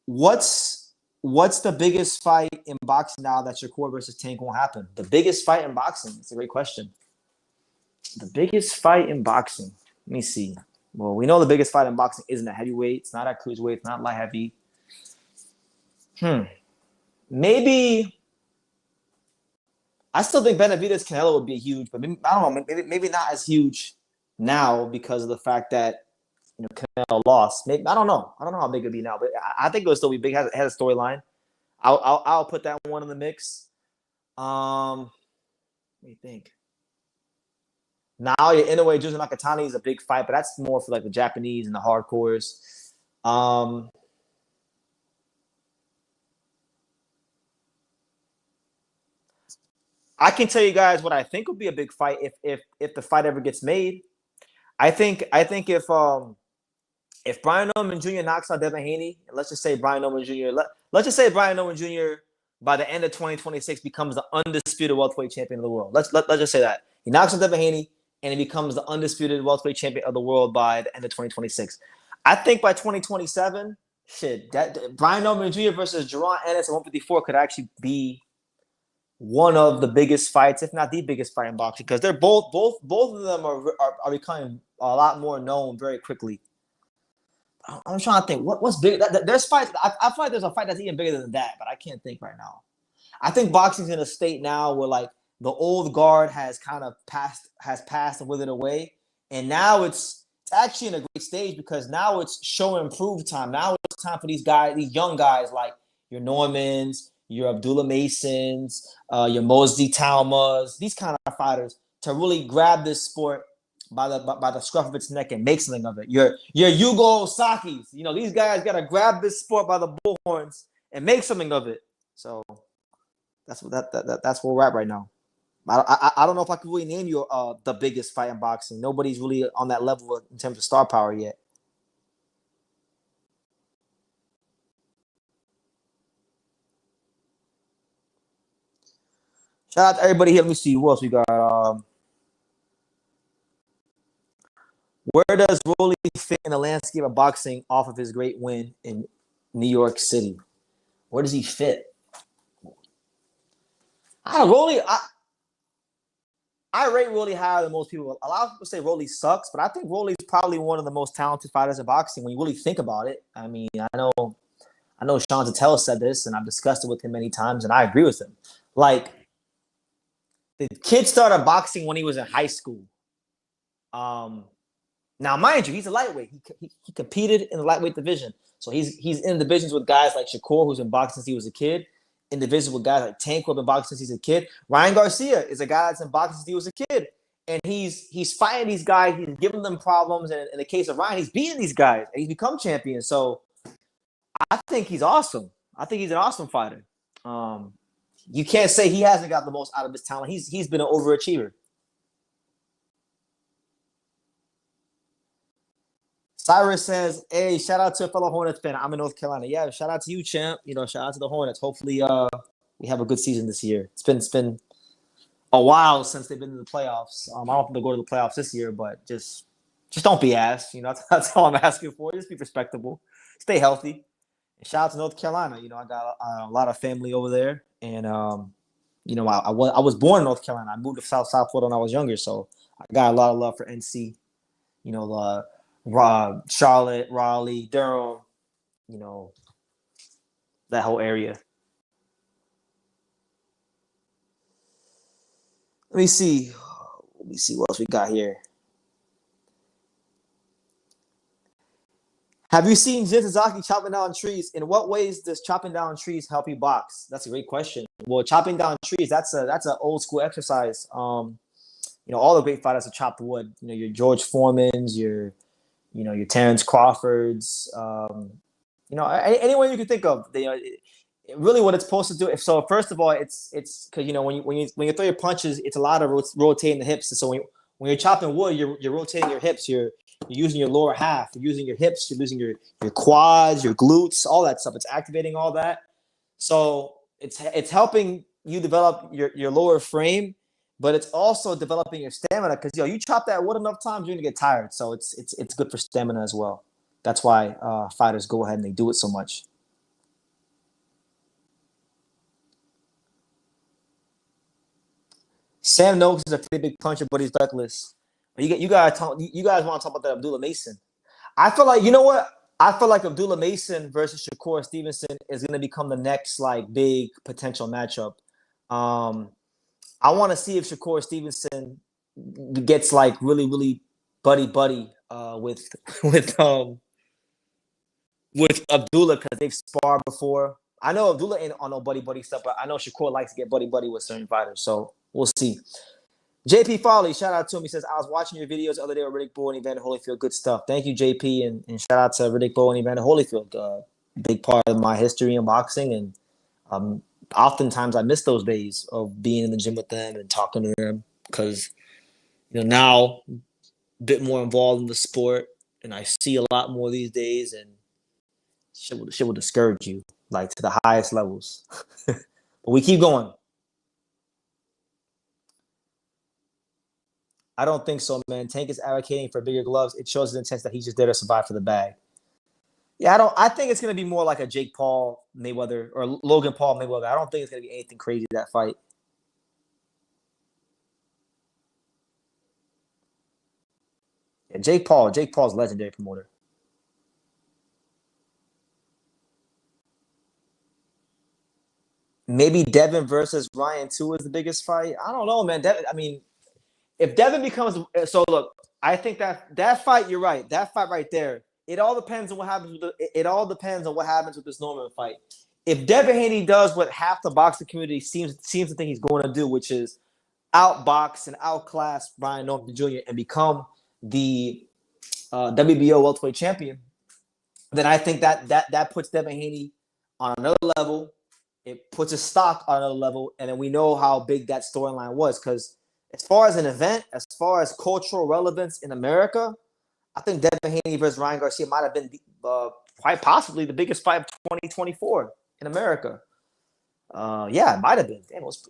What's the biggest fight in boxing now that Shakur versus Tank won't happen? The biggest fight in boxing? It's a great question. The biggest fight in boxing. Let me see. Well, we know the biggest fight in boxing isn't at heavyweight. It's not at cruiserweight. It's not light heavy. Maybe. I still think Benavidez Canelo would be huge, but maybe, I don't know. Maybe not as huge now because of the fact that Canelo lost. Maybe I don't know. I don't know how big it'd be now, but I think it would still be big. It has a storyline. I'll put that one in the mix. What do you think? Now, Inoue Juice Nakatani is a big fight, but that's more for like the Japanese and the hardcores. I can tell you guys what I think would be a big fight if the fight ever gets made. I think if Brian Norman Jr. knocks out Devin Haney, let's just say Brian Norman Jr. Let's just say Brian Norman Jr. by the end of 2026 becomes the undisputed welterweight champion of the world. Let's just say that he knocks out Devin Haney and he becomes the undisputed welterweight champion of the world by the end of 2026. I think by 2027, that Brian Norman Jr. versus Jerron Ennis at 154 could actually be one of the biggest fights, if not the biggest fight in boxing, because they're both of them are becoming a lot more known very quickly. I'm trying to think what's big. There's fights. I feel like there's a fight that's even bigger than that, but I can't think right now. I think boxing's in a state now where like the old guard has kind of passed and withered away, and now it's actually in a great stage because now it's show and prove time. Now it's time for these guys, these young guys like your Normans, your Abdullah Masons, your Mosby Talmas, these kind of fighters to really grab this sport by the scruff of its neck and make something of it. Your Yugo Osakis, these guys gotta grab this sport by the bullhorns and make something of it. So that's where we're at right now. I don't know if I could really name you the biggest fight in boxing. Nobody's really on that level in terms of star power yet. Shout out to everybody here. Let me see who else we got. Where does Rolly fit in the landscape of boxing off of his great win in New York City? Where does he fit? I rate Rolly higher than most people. A lot of people say Rolly sucks, but I think Rolly's probably one of the most talented fighters in boxing when you really think about it. I mean, I know Sean Tatel said this, and I've discussed it with him many times, and I agree with him. Like, the kid started boxing when he was in high school. Now, mind you, he's a lightweight. He competed in the lightweight division. So he's in divisions with guys like Shakur, who's been boxing since he was a kid, in divisions with guys like Tank, who've been boxing since he's a kid. Ryan Garcia is a guy that's in boxing since he was a kid. And he's fighting these guys. He's giving them problems. And in the case of Ryan, he's beating these guys. And he's become champion. So I think he's awesome. I think he's an awesome fighter. You can't say he hasn't got the most out of his talent. He's been an overachiever. Cyrus says, "Hey, shout out to a fellow Hornets fan. I'm in North Carolina. Yeah, shout out to you, champ. Shout out to the Hornets. Hopefully, we have a good season this year. It's been a while since they've been in the playoffs. I don't think they'll go to the playoffs this year, but just don't be ass. That's all I'm asking for. Just be respectable, stay healthy. And shout out to North Carolina. I got a lot of family over there, and I was born in North Carolina. I moved to South Florida when I was younger, so I got a lot of love for NC. Charlotte, Raleigh, Durham, that whole area. Let me see what else we got here. Have you seen Jin Sasaki chopping down trees? In what ways does chopping down trees help you box? That's a great question. Well, chopping down trees, that's an old school exercise. All the great fighters have chopped wood. Your George Foremans, your Terrence Crawfords, anyone you can think of. Really what it's supposed to do. So first of all, it's because when you throw your punches, it's a lot of rotating the hips. And so when you're chopping wood, you're rotating your hips. You're using your lower half. You're using your hips. You're using your quads, your glutes, all that stuff. It's activating all that. So it's helping you develop your lower frame. But it's also developing your stamina because you chop that wood enough times, you're gonna get tired. So it's good for stamina as well. That's why fighters go ahead and they do it so much. Sam Noakes is a pretty big puncher, but he's reckless. You guys want to talk about that Abdullah Mason? I feel like I feel like Abdullah Mason versus Shakur Stevenson is gonna become the next big potential matchup. I want to see if Shakur Stevenson gets really, really buddy with Abdullah because they've sparred before. I know Abdullah ain't on no buddy stuff, but I know Shakur likes to get buddy with certain fighters. So we'll see. JP Farley, shout out to him. He says, I was watching your videos the other day with Riddick Bowe and Evander Holyfield. Good stuff. Thank you, JP, and shout out to Riddick Bowe and Evander Holyfield. Big part of my history in boxing, and oftentimes I miss those days of being in the gym with them and talking to them because, now a bit more involved in the sport and I see a lot more these days and shit will discourage you to the highest levels. But we keep going. I don't think so, man. Tank is advocating for bigger gloves. It shows his intent that he's just there to survive for the bag. Yeah, I think it's gonna be more like a Jake Paul Mayweather or Logan Paul Mayweather. I don't think it's gonna be anything crazy that fight. Yeah, Jake Paul's legendary promoter. Maybe Devin versus Ryan 2 is the biggest fight. I don't know, man. Devin, I mean, if Devin becomes look, I think that fight, you're right. That fight right there, it all depends on what happens with it all depends on what happens with this Norman fight. If Devin Haney does what half the boxing community seems to think he's going to do, which is outbox and outclass Brian Norman Jr. and become the WBO welterweight champion, then I think that puts Devin Haney on another level. It puts his stock on another level, and then we know how big that storyline was. Because as far as an event, as far as cultural relevance in America, I think Devin Haney versus Ryan Garcia might have been quite possibly the biggest fight of 2024 in America. Yeah, it might have been. Damn, it was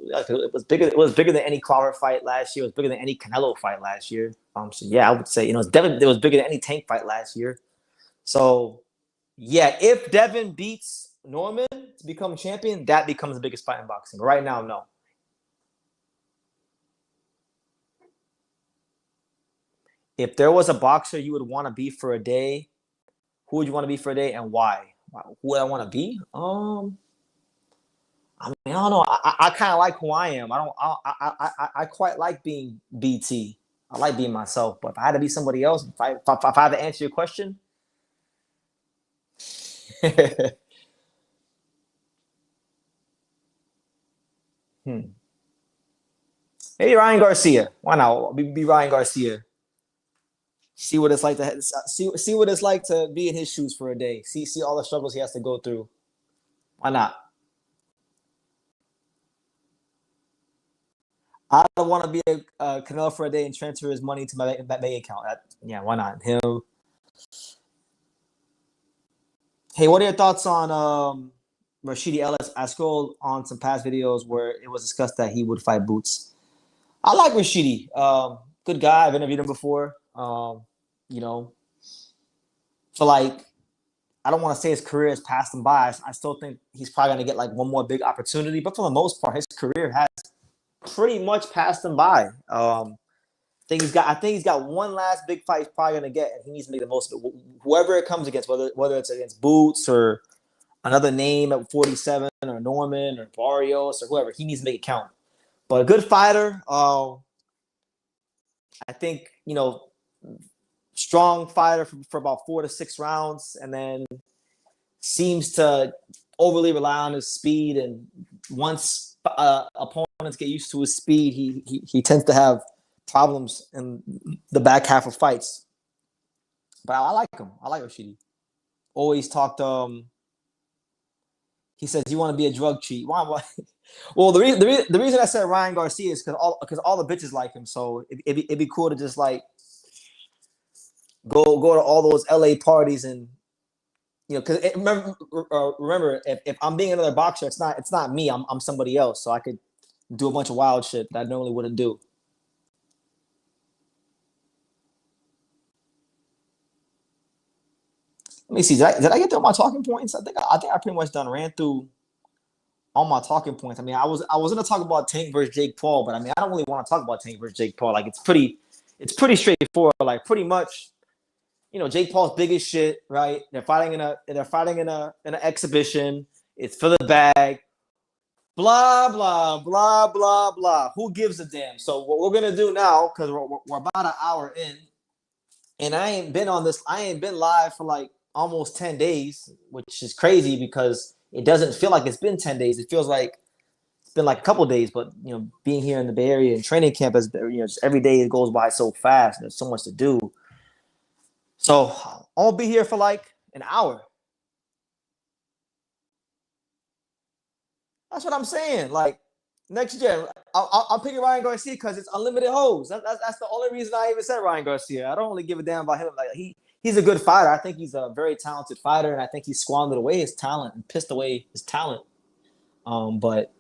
bigger. It was bigger than any Crawford fight last year. It was bigger than any Canelo fight last year. So yeah, I would say it was bigger than any Tank fight last year. So yeah, if Devin beats Norman to become champion, that becomes the biggest fight in boxing. Right now, no. If there was a boxer you would want to be for a day, who would you want to be for a day and why? Who would I want to be? I mean, I don't know. I kind of like who I am. I quite like being BT. I like being myself. But if I had to be somebody else, if I had to answer your question, maybe Ryan Garcia. Why not? Be Ryan Garcia. See what it's like to see what it's like to be in his shoes for a day. See all the struggles he has to go through. Why not? I don't want to be a Canelo for a day and transfer his money to my bank account. Yeah, why not him? Hey, what are your thoughts on Rashidi Ellis? I scrolled on some past videos where it was discussed that he would fight Boots. I like Rashidi. Good guy. I've interviewed him before. You know, so like, I don't want to say his career has passed him by. I still think he's probably going to get like one more big opportunity. But for the most part, his career has pretty much passed him by. I think he's got one last big fight he's probably going to get, and he needs to make the most of it. Whoever it comes against, whether it's against Boots or another name at 47 or Norman or Barrios or whoever, he needs to make it count. But a good fighter. I think, strong fighter for about 4 to 6 rounds, and then seems to overly rely on his speed. And once opponents get used to his speed, he tends to have problems in the back half of fights. But I like him. I like Rashidi. Always talked. He says, "You want to be a drug cheat?" Why? Well, the reason I said Ryan Garcia is because all the bitches like him. So it'd be cool to just like go to all those LA parties and because remember if I'm being another boxer, it's not me. I'm somebody else. So I could do a bunch of wild shit that I normally wouldn't do. Let me see. Did I get through my talking points? I think I pretty much ran through all my talking points. I mean, I was gonna talk about Tank versus Jake Paul, but I mean, I don't really want to talk about Tank versus Jake Paul. Like it's pretty straightforward. Like pretty much, Jake Paul's big as shit, right? They're fighting in an exhibition. It's for the bag. Blah blah blah blah blah. Who gives a damn? So what we're gonna do now, because we're about an hour in, and I ain't been live for like almost 10 days, which is crazy because it doesn't feel like it's been 10 days. It feels like it's been like a couple days, but being here in the Bay Area and training camp has just every day it goes by so fast. And there's so much to do. So I'll be here for like an hour. That's what I'm saying. Like next year, I'll pick Ryan Garcia because it's unlimited hoes. That's the only reason I even said Ryan Garcia. I don't really give a damn about him. Like he's a good fighter. I think he's a very talented fighter, and I think he squandered away his talent and pissed away his talent. But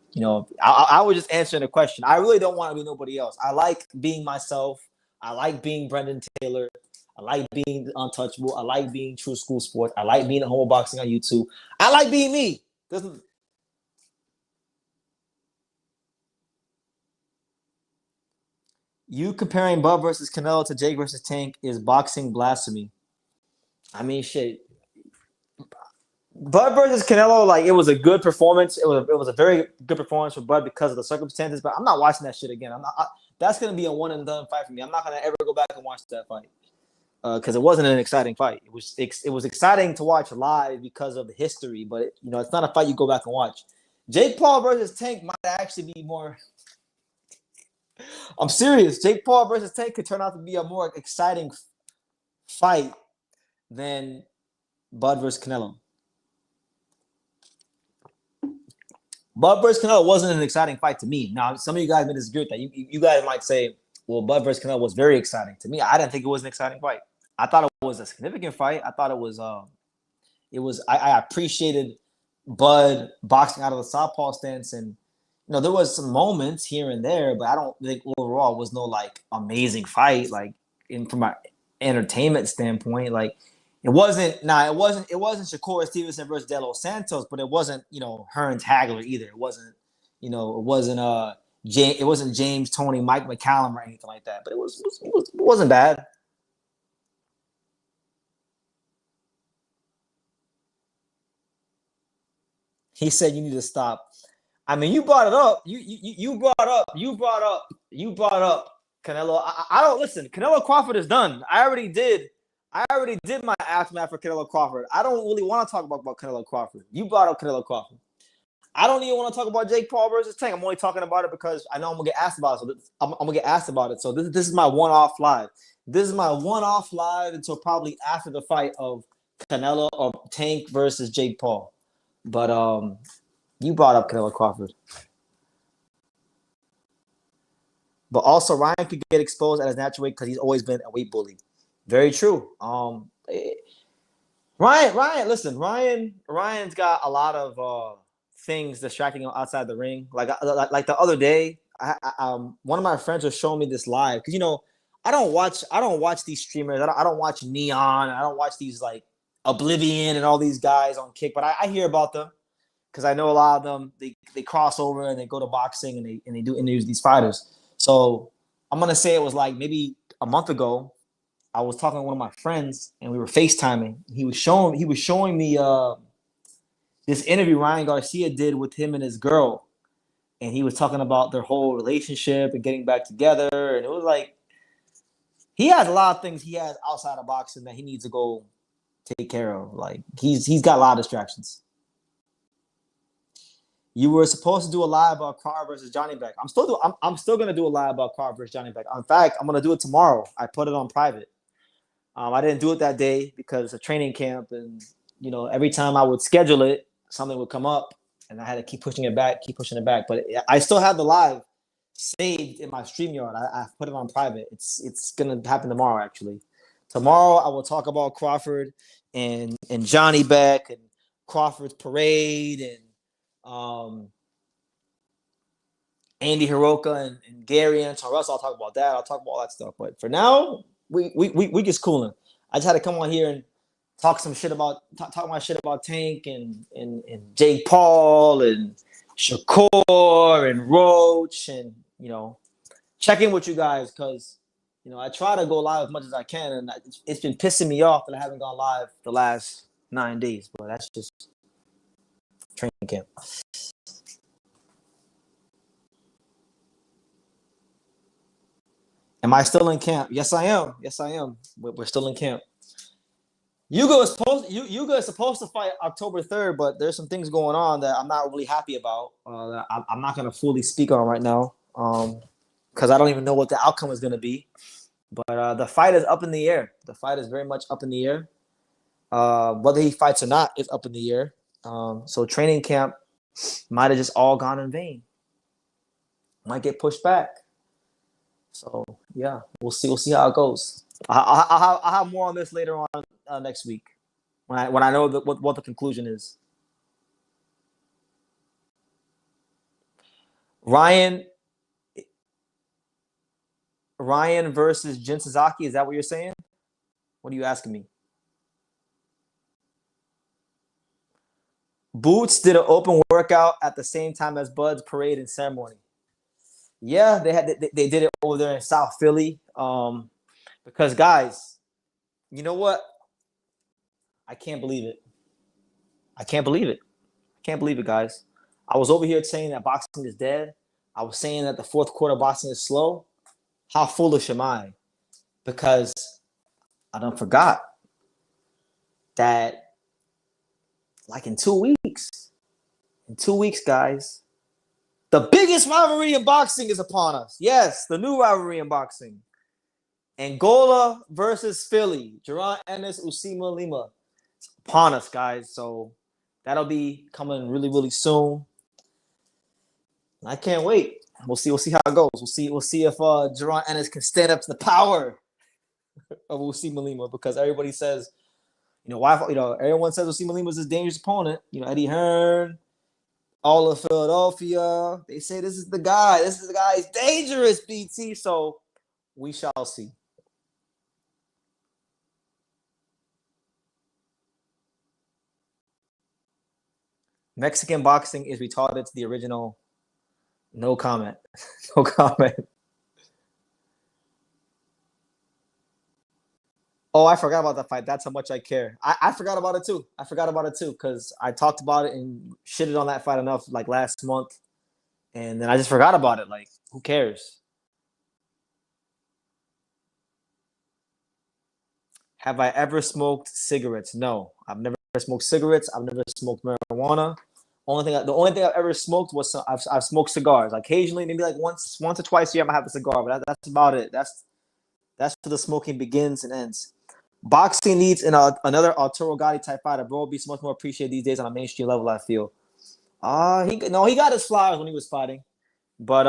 I was just answering the question. I really don't want to be nobody else. I like being myself. I like being Brendan Taylor. I like being untouchable. I like being True School Sports. I like being a homo boxing on YouTube. I like being me. You comparing Bub versus Canelo to Jake versus Tank is boxing blasphemy. I mean, shit. Bud versus Canelo, like it was a good performance. It was a very good performance for Bud because of the circumstances. But I'm not watching that shit again. That's gonna be a one and done fight for me. I'm not gonna ever go back and watch that fight because it wasn't an exciting fight. It was exciting to watch live because of the history, but it's not a fight you go back and watch. Jake Paul versus Tank might actually be more. I'm serious. Jake Paul versus Tank could turn out to be a more exciting fight than Bud versus Canelo. Bud versus Canelo wasn't an exciting fight to me. Now, some of you guys may disagree with that. You guys might say, well, Bud versus Canelo was very exciting. To me, I didn't think it was an exciting fight. I thought it was a significant fight. I thought I appreciated Bud boxing out of the southpaw stance, and there was some moments here and there, but I don't think overall it was no like amazing fight. Like from my entertainment standpoint, like it wasn't Shakur Stevenson versus De Los Santos, but it wasn't Hearns Hagler either. It wasn't it wasn't James Tony Mike McCallum or anything like that. But it wasn't bad. He said you need to stop. I mean, you brought it up. You brought up Canelo. I don't listen. Canelo Crawford is done. I already did my aftermath for Canelo Crawford. I don't really want to talk about Canelo Crawford. You brought up Canelo Crawford. I don't even want to talk about Jake Paul versus Tank. I'm only talking about it because I know I'm gonna get asked about it. So I'm gonna get asked about it. So this is my one-off live. This is my one-off live until probably after the fight of Canelo or Tank versus Jake Paul. But you brought up Canelo Crawford. But also Ryan could get exposed at his natural weight because he's always been a weight bully. Very true. Listen, Ryan's got a lot of things distracting him outside the ring. Like the other day, one of my friends was showing me this live because I don't watch these streamers. I don't watch Neon. I don't watch these like Oblivion and all these guys on Kick, but I hear about them because I know a lot of them. They cross over and they go to boxing and they do interviews with these fighters. So I'm gonna say it was like maybe a month ago. I was talking to one of my friends and we were FaceTiming. He was showing me this interview Ryan Garcia did with him and his girl. And he was talking about their whole relationship and getting back together. And it was like he has a lot of things he has outside of boxing that he needs to go take care of. Like he's got a lot of distractions. You were supposed to do a live about Carr versus Johnny Beck. I'm still gonna do a live about Carr versus Johnny Beck. In fact, I'm gonna do it tomorrow. I put it on private. I didn't do it that day because it's a training camp, and every time I would schedule it, something would come up, and I had to keep pushing it back. But I still have the live saved in my StreamYard. I put it on private. It's gonna happen tomorrow. Actually, tomorrow I will talk about Crawford and Johnny Beck and Crawford's parade and Andy Hiroka and Gary and Torres. I'll talk about that. I'll talk about all that stuff. But for now, we just cooling. I just had to come on here and talk my shit about Tank and Jake Paul and Shakur and Roach and check in with you guys because I try to go live as much as I can and it's been pissing me off that I haven't gone live the last 9 days. But that's just training camp. Am I still in camp? Yes, I am. Yes, I am. We're still in camp. Yuga is supposed to fight October 3rd, but there's some things going on that I'm not really happy about. That I'm not going to fully speak on right now because I don't even know what the outcome is going to be. But the fight is up in the air. The fight is very much up in the air. Whether he fights or not is up in the air. So training camp might have just all gone in vain. Might get pushed back. So yeah, we'll see. We'll see how it goes. I'll have more on this later on next week when I know what the conclusion is. Ryan versus Jin Sasaki. Is that what you're saying? What are you asking me? Boots did an open workout at the same time as Bud's parade and ceremony. Yeah, they did it over there in South Philly. Because guys, you know what? I can't believe it. I can't believe it. I can't believe it, guys. I was over here saying that boxing is dead. I was saying that the fourth quarter boxing is slow. How foolish am I? Because I done forgot that, like in 2 weeks, guys, the biggest rivalry in boxing is upon us. Yes, the new rivalry in boxing. Angola versus Philly. Gervonta Ennis, Usima Lima. It's upon us, guys. So that'll be coming really, really soon. I can't wait. We'll see. We'll see how it goes. We'll see if Gervonta Ennis can stand up to the power of Usima Lima, because everybody says, why? Everyone says Usima Lima is a dangerous opponent. Eddie Hearn, all of Philadelphia. They say this is the guy. This is the guy. He's dangerous, BT. So we shall see. Mexican boxing is retarded to the original. No comment. No comment. Oh, I forgot about that fight. That's how much I care. I forgot about it too. Because I talked about it and shitted on that fight enough like last month. And then I just forgot about it. Like, who cares? Have I ever smoked cigarettes? No, I've never smoked cigarettes. I've never smoked marijuana. The only thing I've ever smoked was I've smoked cigars. Occasionally, maybe like once or twice a year, I might have a cigar, but that's about it. That's where the smoking begins and ends. Boxing needs another Arturo Gatti type fighter. Bro, will be so much more appreciated these days on a mainstream level, I feel. He got his flowers when he was fighting. But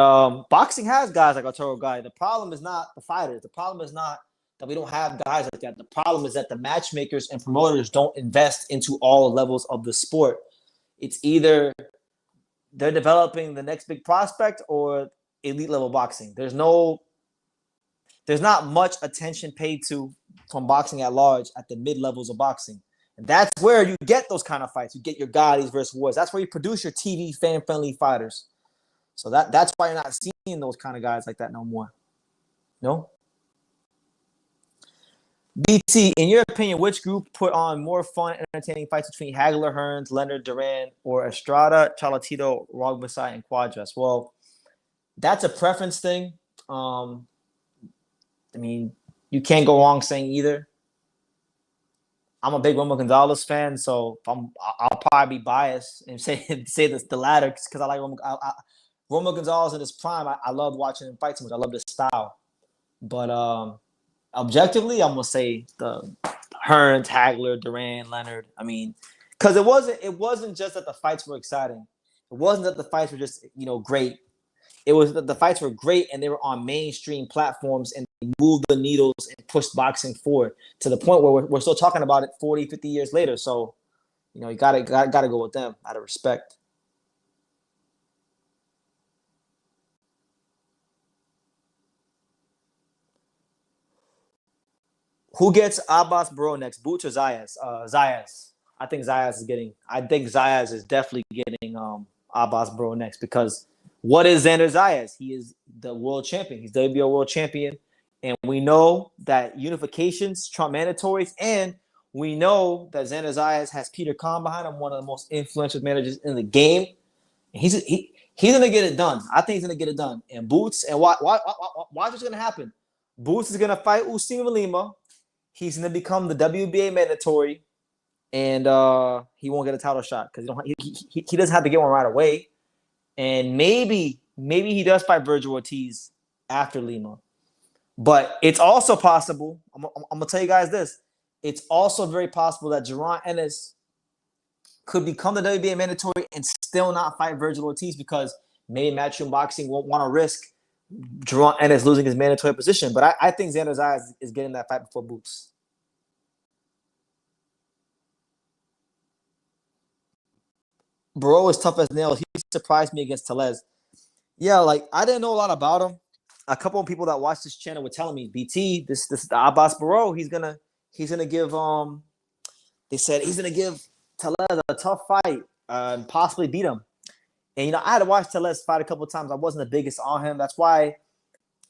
boxing has guys like Arturo Gatti. The problem is not the fighters. The problem is not that we don't have guys like that. The problem is that the matchmakers and promoters don't invest into all levels of the sport. It's either they're developing the next big prospect or elite level boxing. There's not much attention paid to from boxing at large at the mid levels of boxing. And that's where you get those kind of fights. You get your Gottis versus Wars. That's where you produce your TV fan-friendly fighters. So that's why you're not seeing those kind of guys like that no more. No? BT, in your opinion, which group put on more fun, entertaining fights between Hagler, Hearns, Leonard, Duran, or Estrada, Cholatito, Rogmasai, and Quadras? Well, that's a preference thing. I mean, you can't go wrong saying either. I'm a big Romo Gonzalez fan, so I'll probably be biased and say the latter because I like Romo Gonzalez in his prime. I love watching him fight so much. I love his style. But objectively, I'm gonna say the Hearns, Hagler, Duran, Leonard. I mean, because it wasn't just that the fights were exciting. It wasn't that the fights were just great. It was that the fights were great and they were on mainstream platforms and they moved the needles and pushed boxing forward to the point where we're still talking about it 40, 50 years later. So, you gotta go with them out of respect. Who gets Abbas Bro next, Boots or Zayas? Zayas. I think Zayas is definitely getting Abbas Bro next because what is Xander Zayas? He is the world champion. He's WBO world champion. And we know that unifications trump mandatories. And we know that Xander Zayas has Peter Kahn behind him, one of the most influential managers in the game. And he's going to get it done. I think he's going to get it done. And Boots, and watch what's going to happen. Boots is going to fight Usima Lima. He's going to become the WBA mandatory. And he won't get a title shot because he doesn't have to get one right away. And maybe he does fight Virgil Ortiz after Lima. But it's also possible, I'm going to tell you guys this, it's also very possible that Gervonta Ennis could become the WBA mandatory and still not fight Virgil Ortiz because maybe Matchroom Boxing won't want to risk Gervonta Ennis losing his mandatory position. But I think Xander Zayas is getting that fight before Boots. Bro is tough as nails. He surprised me against Telez. Yeah, like I didn't know a lot about him. A couple of people that watch this channel were telling me, BT, this is the Abbas Barrow. He's gonna give they said he's gonna give Telez a tough fight and possibly beat him. And I had to watch Telez fight a couple of times. I wasn't the biggest on him. That's why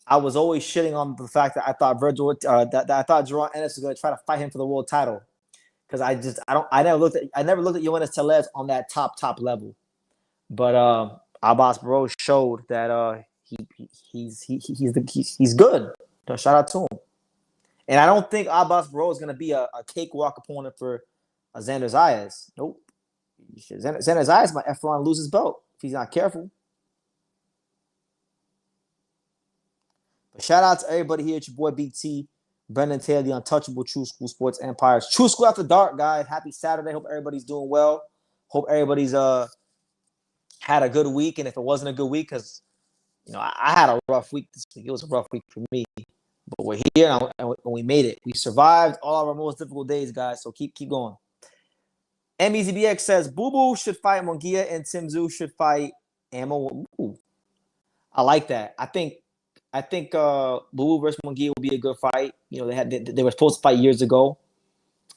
I was always shitting on the fact that I thought that I thought Gervonta Ennis was gonna try to fight him for the world title. because I never looked at Yoenis Tellez on that top level. But Abbas Bro showed that he's good. So shout out to him. And I don't think Abbas Bro is gonna be a cakewalk opponent for Xander Zayas. Nope. Xander Zayas might F1 lose his belt if he's not careful. But shout out to everybody here. It's your boy BT, Brendan Taylor, the untouchable True School Sports Empires. True School After Dark, guys. Happy Saturday. Hope everybody's doing well. Hope everybody's had a good week. And if it wasn't a good week, because I had a rough week this week. It was a rough week for me. But we're here and we made it. We survived all of our most difficult days, guys. So keep going. MEZBX says Boo Boo should fight Munguia and Tim Tszyu should fight Ammo. Ooh. I like that. I think Boo Boo versus Munguia will be a good fight. They were supposed to fight years ago.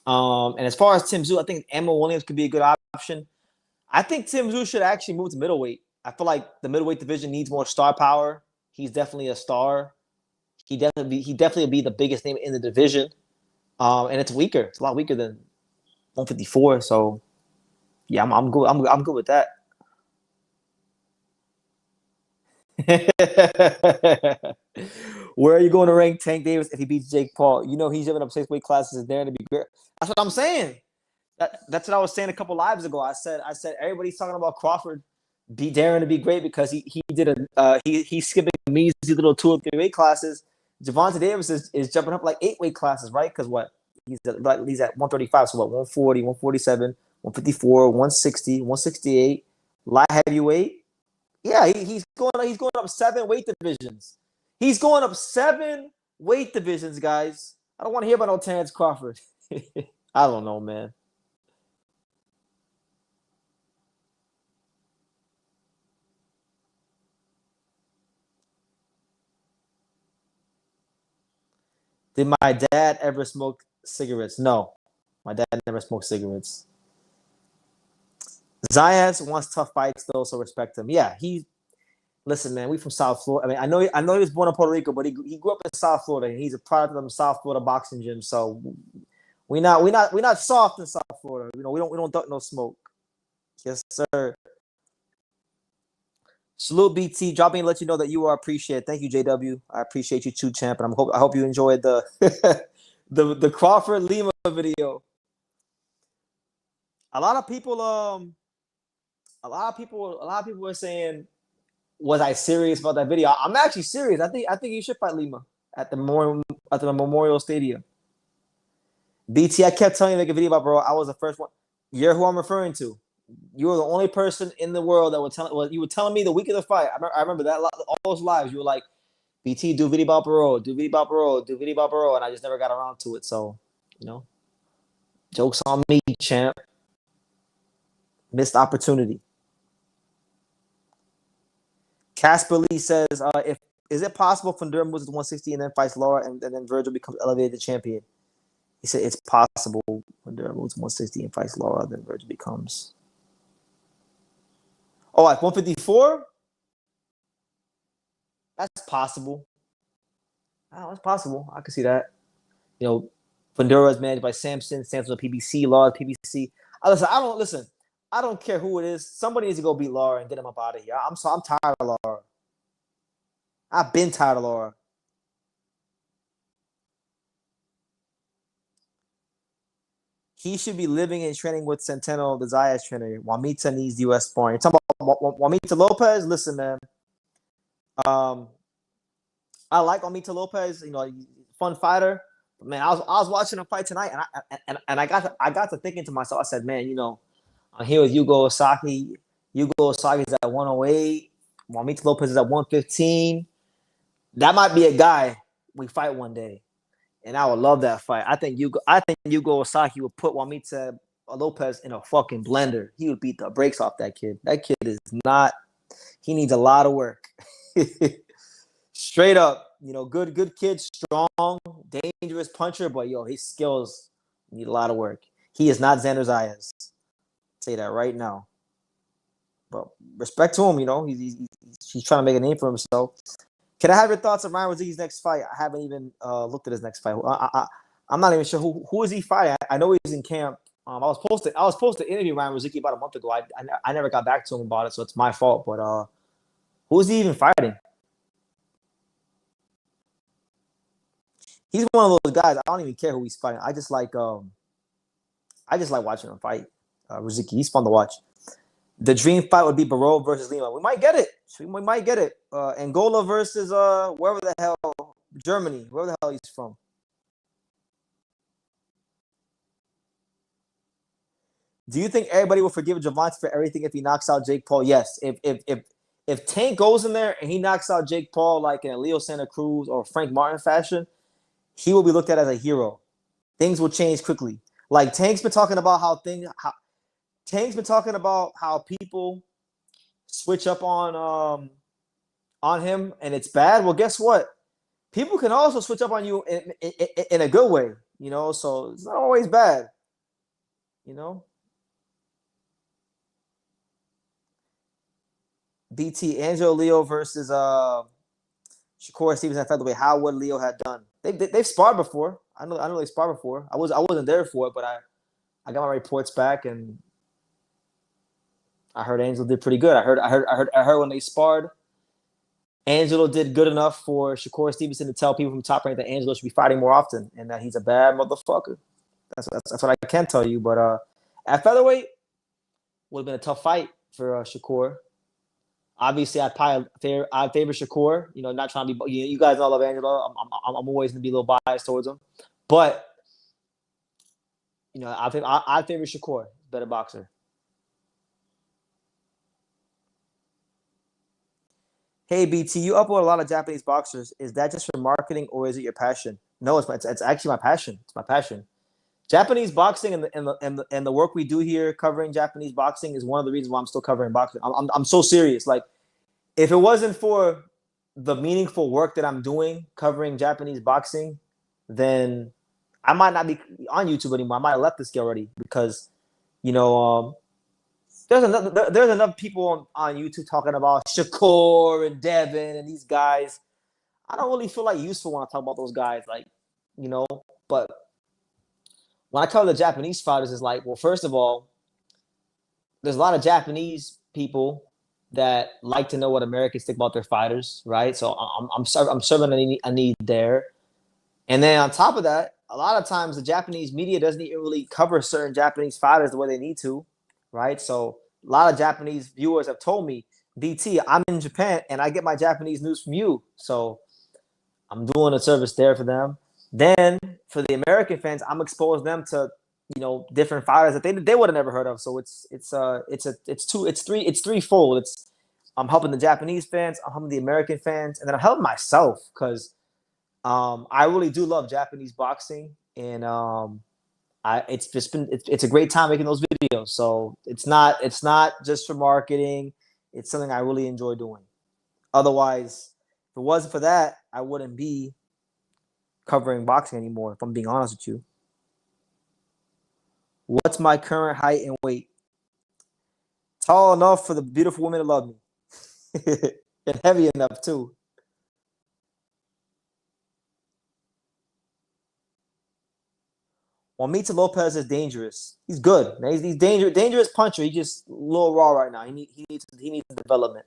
And as far as Tim Tszyu, I think Ammo Williams could be a good option. I think Tim Tszyu should actually move to middleweight. I feel like the middleweight division needs more star power. He's definitely a star. He definitely will be the biggest name in the division. And it's weaker. It's a lot weaker than 154. So yeah, I'm good. I'm good with that. Where are you going to rank Tank Davis if he beats Jake Paul? He's giving up 6 weight classes there to be great. That's what I'm saying. That's what I was saying a couple lives ago. I said everybody's talking about Crawford beat Darren to be great because he he's skipping a measly little 2 or 3 weight classes. Gervonta Davis is jumping up like 8 weight classes, right? Because what? He's at 135, so what? 140, 147, 154, 160, 168, light heavyweight. Yeah, he's going up 7 weight divisions. He's going up 7 weight divisions, guys. I don't want to hear about no Terrence Crawford. I don't know, man. Did my dad ever smoke cigarettes? No. My dad never smoked cigarettes. Zayas wants tough fights, though, so respect him. Yeah, listen, man, we from South Florida. I mean, I know he was born in Puerto Rico, but he grew up in South Florida, and he's a product of the South Florida boxing gym. So we're not soft in South Florida. We don't duck no smoke. Yes, sir. Salute BT. Drop me and let you know that you are appreciated. Thank you, JW. I appreciate you too, champ. And I hope you enjoyed the the Crawford Lima video. A lot of people were saying, was I serious about that video? I'm actually serious. I think you should fight Lima at the Memorial Stadium. BT, I kept telling you to make a video about, bro. I was the first one. You're who I'm referring to. You were the only person in the world that you were telling me the week of the fight. I remember that all those lives. You were like, BT, do video about Barrow, do video about Barrow, do video about Barrow, and I just never got around to it. So, jokes on me, champ. Missed opportunity. Casper Lee says, is it possible Fundura moves to 160 and then fights Laura and then Virgil becomes elevated champion? He said it's possible Fundura moves to 160 and fights Laura, then Virgil becomes. Oh, at 154? That's possible. Oh, it's possible. I can see that. Fundura is managed by Samson. Samson's a PBC. Laura PBC. I don't care who it is. Somebody needs to go beat Laura and get him up out of here. I'm tired of Laura. I've been tired of Laura. He should be living and training with Centeno, the Zayas trainer. Juanita needs U.S. sparring. You're talking about Juanita Lopez? Listen, man. I like Juanita Lopez. Fun fighter. But man, I was watching him fight tonight, and I got to thinking to myself. I said, man, I'm here with Yugo Osaki. Yugo Osaki is at 108. Juanita Lopez is at 115. That might be a guy we fight one day. And I would love that fight. I think Yugo Osaki would put Juanita Lopez in a fucking blender. He would beat the brakes off that kid. That kid is not. He needs a lot of work. Straight up, good kid, strong, dangerous puncher, but his skills need a lot of work. He is not Xander Zayas. Say that right now. But respect to him, he's trying to make a name for himself. Can I have your thoughts on Ryan Rodriguez's next fight? I haven't even looked at his next fight. I'm not even sure who is he fighting. I know he's in camp. I was supposed to interview Ryan Rozicki about a month ago. I never got back to him about it, so it's my fault. But who is he even fighting? He's one of those guys. I don't even care who he's fighting. I just like watching him fight. Rozicki, he's fun to watch. The dream fight would be Barrow versus Lima. We might get it. We might get it. Angola versus wherever the hell, Germany, wherever the hell he's from. Do you think everybody will forgive Gervonta for everything if he knocks out Jake Paul? Yes. If Tank goes in there and he knocks out Jake Paul like in a Leo Santa Cruz or Frank Martin fashion, he will be looked at as a hero. Things will change quickly. Like Tank's been talking about how people switch up on him and it's bad. Well, guess what? People can also switch up on you in a good way, so it's not always bad, you know. BT Angelo Leo versus Shakur Stevenson at featherweight. How would Leo have done? They've sparred before. I know they sparred before. I wasn't there for it, but I got my reports back and I heard Angelo did pretty good. I heard when they sparred, Angelo did good enough for Shakur Stevenson to tell people from Top Rank that Angelo should be fighting more often and that he's a bad motherfucker. That's what I can tell you. But at featherweight, would have been a tough fight for Shakur. Obviously, I'd favor Shakur. Not trying to be. You guys know I love Angelo. I'm always gonna be a little biased towards him, but I favor Shakur, better boxer. Hey BT, you upload a lot of Japanese boxers. Is that just for marketing or is it your passion? No, it's actually my passion. It's my passion. Japanese boxing and the work we do here covering Japanese boxing is one of the reasons why I'm still covering boxing. I'm so serious. Like, if it wasn't for the meaningful work that I'm doing covering Japanese boxing, then I might not be on YouTube anymore. I might have left this already because, there's enough people on YouTube talking about Shakur and Devin and these guys. I don't really feel like useful when I talk about those guys, but when I cover the Japanese fighters, it's like, well, first of all, there's a lot of Japanese people that like to know what Americans think about their fighters, right? So I'm serving a need there. And then on top of that, a lot of times the Japanese media doesn't even really cover certain Japanese fighters the way they need to, right? So a lot of Japanese viewers have told me, BT, I'm in Japan and I get my Japanese news from you. So I'm doing a service there for them. Then for the American fans, I'm exposing them to different fighters that they would have never heard of. So it's threefold. I'm helping the Japanese fans, I'm helping the American fans, and then I'm helping myself because I really do love Japanese boxing, and it's a great time making those videos. So it's not just for marketing. It's something I really enjoy doing. Otherwise, if it wasn't for that, I wouldn't be covering boxing anymore, if I'm being honest with you. What's my current height and weight? Tall enough for the beautiful women to love me. And heavy enough, too. Juanito Lopez is dangerous. He's good. He's dangerous puncher. He's just a little raw right now. He needs development.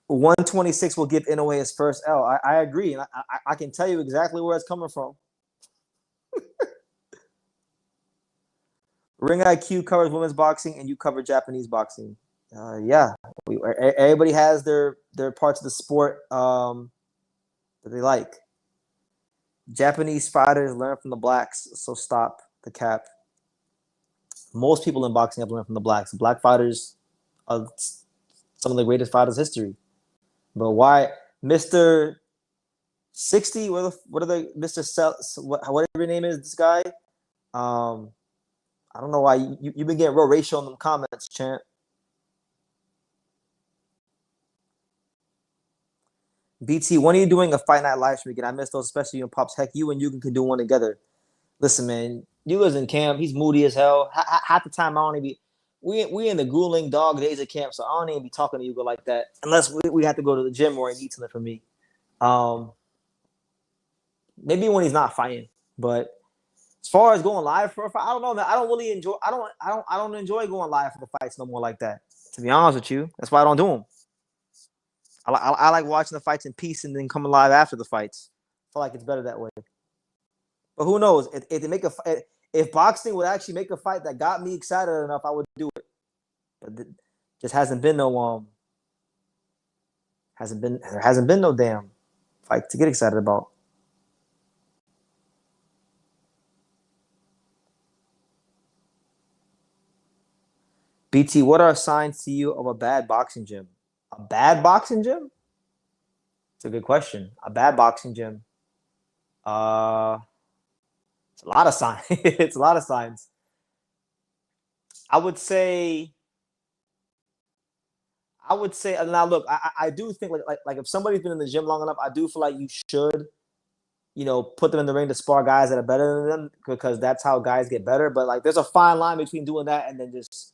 126 will give Inoue his first L. I agree, and I can tell you exactly where it's coming from. Ring IQ covers women's boxing, and you cover Japanese boxing. Yeah, everybody has their parts of the sport that they like. Japanese fighters learn from the blacks, so stop the cap. Most people in boxing have learned from the blacks. Black fighters are some of the greatest fighters in history. But why, Mr. 60? What are the Mr. Whatever your name is, this guy? I don't know why you've been getting real racial in the comments, champ. BT, when are you doing a fight night live stream again? I missed those, especially you and Pops. Heck, you and Yugen can do one together. Listen, man, Yuga's in camp. He's moody as hell. Half the time, I don't even be. we in the grueling dog days of camp, so I don't even be talking to you like that unless we have to go to the gym or he needs something from me. Maybe when he's not fighting, but as far as going live for a fight, I don't know, man. I don't really enjoy. I don't enjoy going live for the fights no more like that. To be honest with you, that's why I don't do them. I like watching the fights in peace and then coming live after the fights. I feel like it's better that way. But who knows? If they make if boxing would actually make a fight that got me excited enough, I would do it. But it just hasn't been no there hasn't been no damn fight to get excited about. BT, what are signs to you of a bad boxing gym? A bad boxing gym? It's a good question. A bad boxing gym. It's a lot of signs. It's a lot of signs. I would say now look, I do think like if somebody's been in the gym long enough, I do feel like you should, put them in the ring to spar guys that are better than them because that's how guys get better. But like there's a fine line between doing that and then just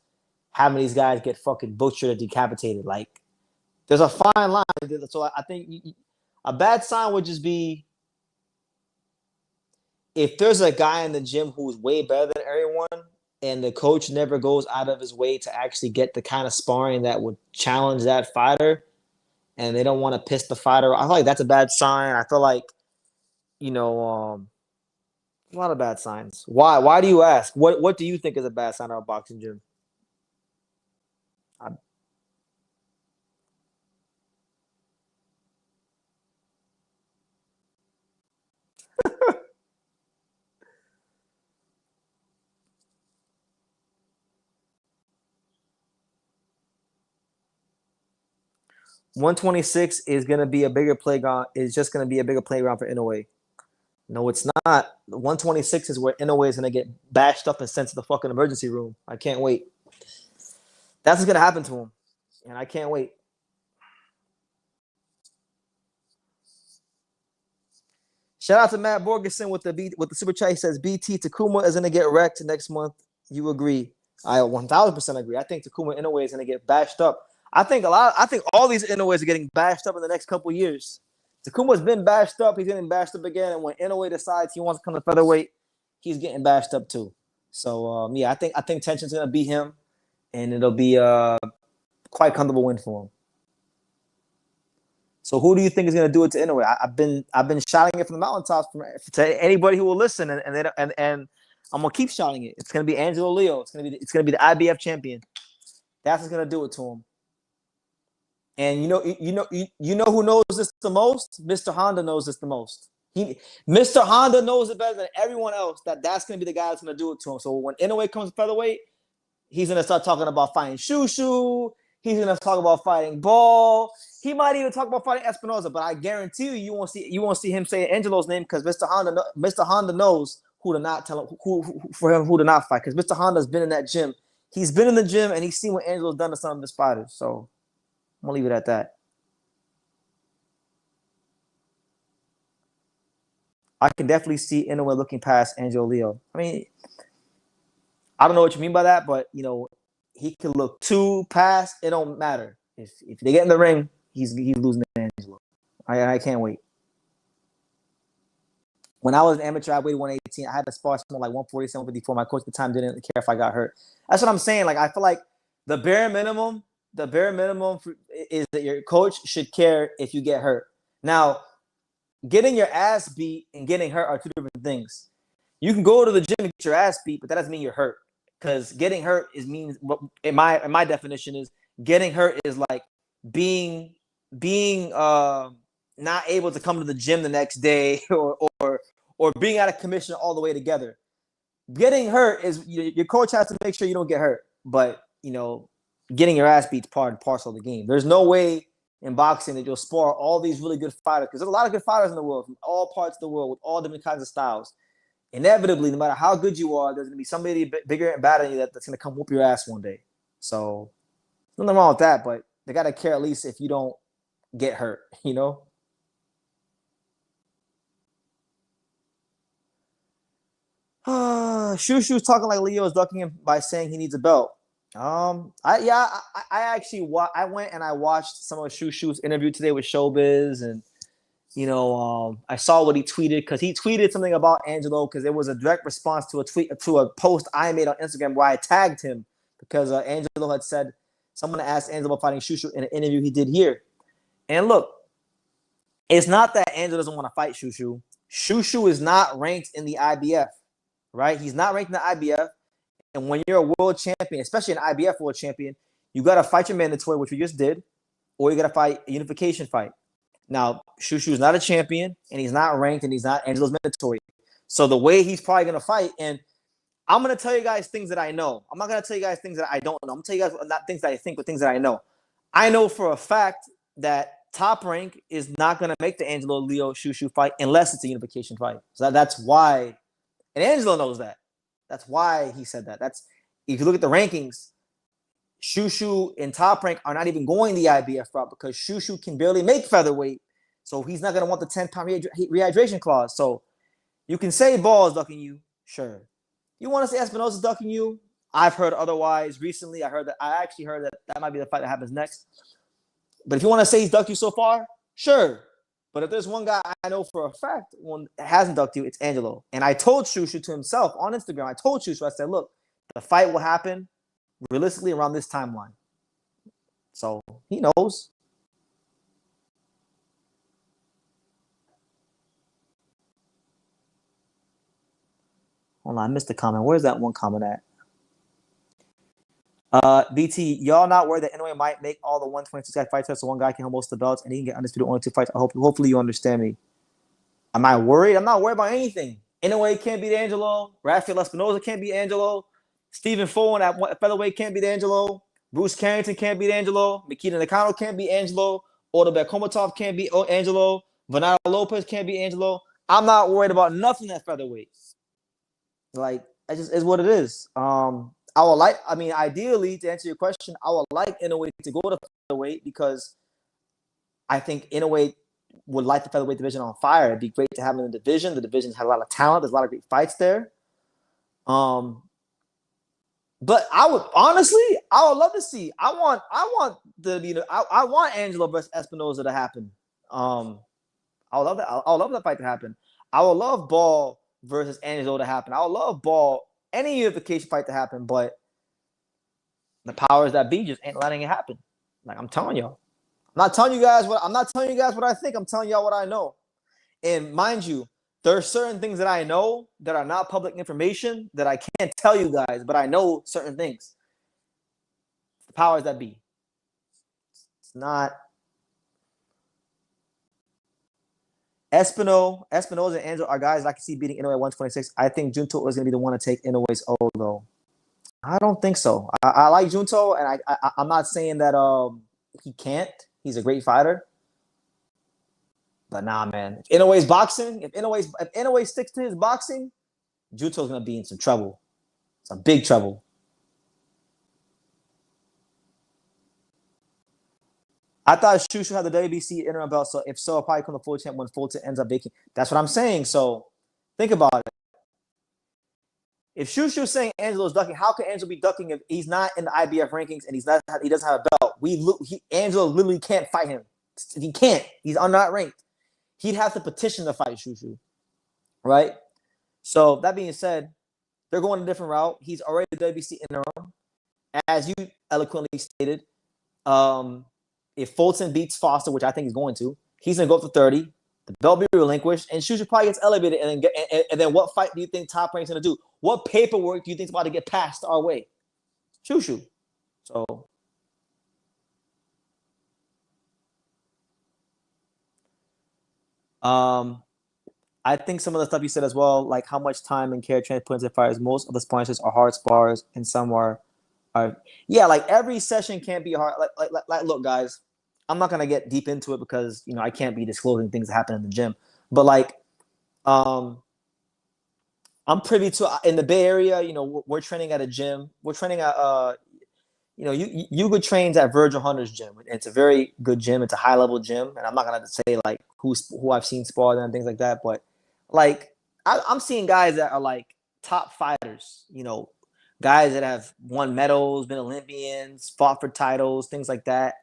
having these guys get fucking butchered or decapitated. Like there's a fine line. So I think a bad sign would just be if there's a guy in the gym who's way better than everyone and the coach never goes out of his way to actually get the kind of sparring that would challenge that fighter and they don't want to piss the fighter. I feel like that's a bad sign. I feel like, a lot of bad signs. Why? Why do you ask? What do you think is a bad sign of a boxing gym? 126 is going to be a bigger playground. Is just going to be a bigger playground for Inoue. No, it's not. 126 is where Inoue is going to get bashed up and sent to the fucking emergency room. I can't wait. That's what's going to happen to him, and I can't wait. Shout out to Matt Borgeson with the super chat. He says BT Takuma is going to get wrecked next month. You agree? I 1000% agree. I think Takuma Inoue is going to get bashed up. I think all these Inoues are getting bashed up in the next couple of years. Takuma's been bashed up. He's getting bashed up again. And when Inoue decides he wants to come to featherweight, he's getting bashed up too. So I think tension's gonna beat him, and it'll be a quite comfortable win for him. So who do you think is gonna do it to Inoue? I've been shouting it from the mountaintops to anybody who will listen, and I'm gonna keep shouting it. It's gonna be Angelo Leo. It's gonna be the IBF champion. That's what's gonna do it to him. And you know who knows this the most? Mr. Honda knows this the most. Mr. Honda knows it better than everyone else that's going to be the guy that's going to do it to him. So when Inoue comes to featherweight, he's going to start talking about fighting Shushu. He's going to talk about fighting Ball. He might even talk about fighting Espinoza. But I guarantee you won't see him say Angelo's name because Mr. Honda knows who to not tell who to not fight because Mr. Honda's been in that gym. He's been in the gym and he's seen what Angelo's done to some of his fighters. So I'm going to leave it at that. I can definitely see Inoue looking past Angelo Leo. I mean, I don't know what you mean by that, but, he can look too past. It don't matter. If they get in the ring, he's losing to Angelo. I can't wait. When I was an amateur, I weighed 118. I had to spar someone like 147, 154. My coach at the time didn't care if I got hurt. That's what I'm saying. Like, I feel like the bare minimum is that your coach should care if you get hurt. Now, getting your ass beat and getting hurt are two different things. You can go to the gym and get your ass beat, but that doesn't mean you're hurt. Because getting hurt means, in my definition, is getting hurt is like being not able to come to the gym the next day or being out of commission all the way together. Getting hurt is your coach has to make sure you don't get hurt, but getting your ass beat is part and parcel of the game. There's no way in boxing that you'll spar all these really good fighters because there's a lot of good fighters in the world from all parts of the world with all different kinds of styles. Inevitably, no matter how good you are, there's going to be somebody bigger and badder than you that's going to come whoop your ass one day. So nothing wrong with that, but they got to care at least if you don't get hurt, Shushu's talking like Leo is ducking him by saying he needs a belt. I actually I went and I watched some of Shushu's interview today with Showbiz, and I saw what he tweeted because he tweeted something about Angelo because it was a direct response to a post I made on Instagram where I tagged him because Angelo had said someone asked Angelo about fighting Shushu in an interview he did here, and look, it's not that Angelo doesn't want to fight Shushu. Shushu is not ranked in the IBF, right? He's not ranked in the IBF. And when you're a world champion, especially an IBF world champion, you got to fight your mandatory, which we just did, or you got to fight a unification fight. Now, Shushu is not a champion, and he's not ranked, and he's not Angelo's mandatory. So the way he's probably going to fight, and I'm going to tell you guys things that I know. I'm not going to tell you guys things that I don't know. I'm going to tell you guys not things that I think, but things that I know. I know for a fact that Top Rank is not going to make the Angelo Leo Shushu fight unless it's a unification fight. So that's why, and Angelo knows that. That's why he said that. That's if you look at the rankings, Shushu and Top Rank are not even going the IBF route because Shushu can barely make featherweight, so he's not going to want the 10-pound rehydration clause. So you can say Ball is ducking you, sure. You want to say Espinosa's ducking you? I've heard otherwise. Recently, I actually heard that might be the fight that happens next. But if you want to say he's ducked you so far, sure. But if there's one guy I know for a fact one hasn't ducked you, it's Angelo. And I told Shushu to himself on Instagram, I told Shushu, I said, look, the fight will happen realistically around this timeline. So he knows. Hold on, I missed the comment. Where's that one comment at? BT, y'all not worried that Inoue might make all the 126 guy fights so one guy can hold most of the belts and he can get undisputed only 2 fights. Hopefully you understand me. Am I worried? I'm not worried about anything. Inoue can't beat Angelo. Rafael Espinosa can't beat Angelo. Stephen Foran at featherweight can't beat Angelo. Bruce Carrington can't beat Angelo. Mikita Nakano can't beat Angelo. Odo Bekhomatov can't beat Angelo. Venado Lopez can't beat Angelo. I'm not worried about nothing at featherweight. Like, it just is what it is. Ideally, to answer your question, I would like Inoue to go to featherweight because I think Inoue would light the featherweight division on fire. It'd be great to have him in the division. The division's had a lot of talent. There's a lot of great fights there. But I would love to see. I want Angelo versus Espinosa to happen. I would love that. I would love that fight to happen. I would love Ball versus Angelo to happen. I would love Ball any unification fight to happen, but the powers that be just ain't letting it happen. Like I'm telling y'all. I'm not telling you guys what I think. I'm telling y'all what I know. And mind you, there are certain things that I know that are not public information that I can't tell you guys, but I know certain things. The powers that be. It's not Espinosa and Angelo are guys I can see beating Inoue at 126. I think Junto is going to be the one to take Inoue's O, though. I don't think so. I like Junto, and I'm not saying that he can't. He's a great fighter. But nah, man. If Inoue's boxing, if Inoue sticks to his boxing, Junto's going to be in some trouble. Some big trouble. I thought Shushu had the WBC interim belt, so if so, I'll probably become the full champ when Fulton ends up vacant. That's what I'm saying. So think about it. If Shushu's saying Angelo's ducking, how can Angelo be ducking if he's not in the IBF rankings and he doesn't have a belt? Angelo literally can't fight him. He can't. He's not ranked. He'd have to petition to fight Shushu, right? So that being said, they're going a different route. He's already the WBC interim, as you eloquently stated. If Fulton beats Foster, which I think he's going to, he's going to go up to 30. The belt be relinquished, and Shushu probably gets elevated. And then what fight do you think Top Rank's going to do? What paperwork do you think is about to get passed our way? Shushu. So, I think some of the stuff you said as well, like how much time and care Trent puts into fighters. Most of the sponsors are hard spars, and some are like every session can't be hard. Like look, guys, I'm not gonna get deep into it because I can't be disclosing things that happen in the gym. But like, I'm privy to in the Bay Area. We're training at a gym. We're training at Yuga trains at Virgil Hunter's gym. It's a very good gym. It's a high level gym, and I'm not gonna say like who I've seen spar and things like that. But like, I'm seeing guys that are like top fighters. guys that have won medals, been Olympians, fought for titles, things like that.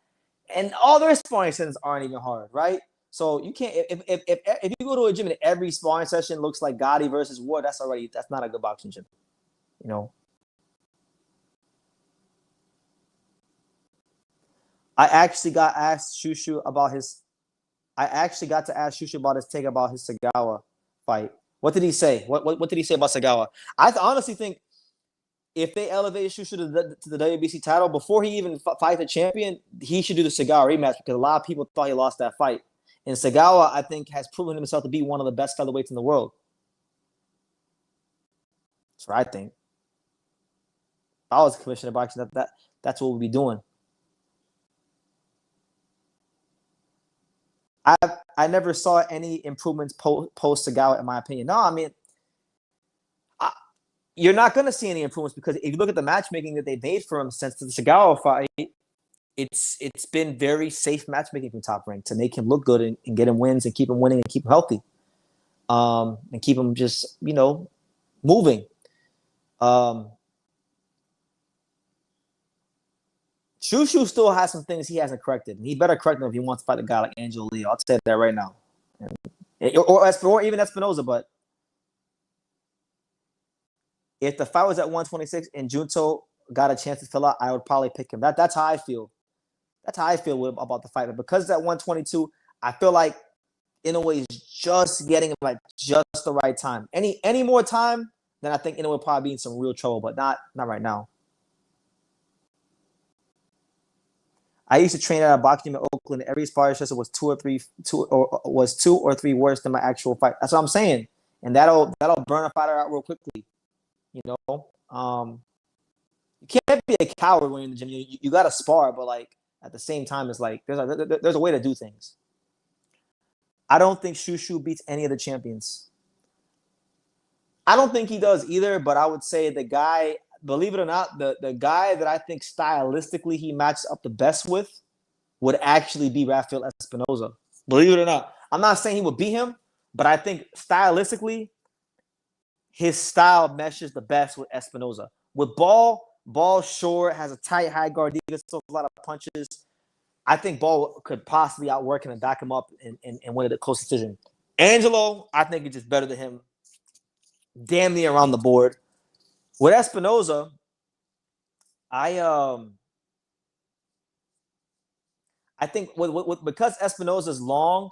And all their sparring sessions aren't even hard, right? So you can't if you go to a gym and every sparring session looks like Gotti versus Ward, that's not a good boxing gym, you know. I actually got asked Shushu about his. I actually got to ask Shushu about his take about his Sagawa fight. What did he say? What did he say about Sagawa? I honestly think if they elevate Shushu to the WBC title before he even fights the champion, he should do the Sagawa rematch because a lot of people thought he lost that fight. And Sagawa, I think, has proven himself to be one of the best featherweights in the world. That's what I think. If I was a commissioner of boxing, that's what we'd be doing. I never saw any improvements post Sagawa, in my opinion. No, I mean, you're not going to see any improvements because if you look at the matchmaking that they've made for him since the Sagawa fight, it's been very safe matchmaking from Top Rank to make him look good and get him wins and keep him winning and keep him healthy, and keep him just moving. Shushu still has some things he hasn't corrected, and he better correct them if he wants to fight a guy like Angelo Lee. I'll say that right now, or even Espinoza. But if the fight was at 126 and Junto got a chance to fill out, I would probably pick him. That's how I feel. That's how I feel about the fight. But because it's at 122, I feel like Inoue is just getting him at just the right time. Any more time, then I think Inoue will probably be in some real trouble, but not right now. I used to train at a boxing gym in Oakland. Every sparring session was two or three worse than my actual fight. That's what I'm saying, and that'll burn a fighter out real quickly. You know, you can't be a coward when you're in the gym. You got to spar, but like at the same time, it's like there's a way to do things. I don't think Shushu beats any of the champions. I don't think he does either, but I would say the guy, believe it or not, the guy that I think stylistically he matches up the best with would actually be Rafael Espinoza. Believe it or not. I'm not saying he would beat him, but I think stylistically, his style meshes the best with Espinoza. With Ball short, has a tight high guard, he gets a lot of punches. I think Ball could possibly outwork him and back him up and win it a close decision. Angelo, I think, is just better than him damn near around the board. With Espinoza, I think because Espinoza's long,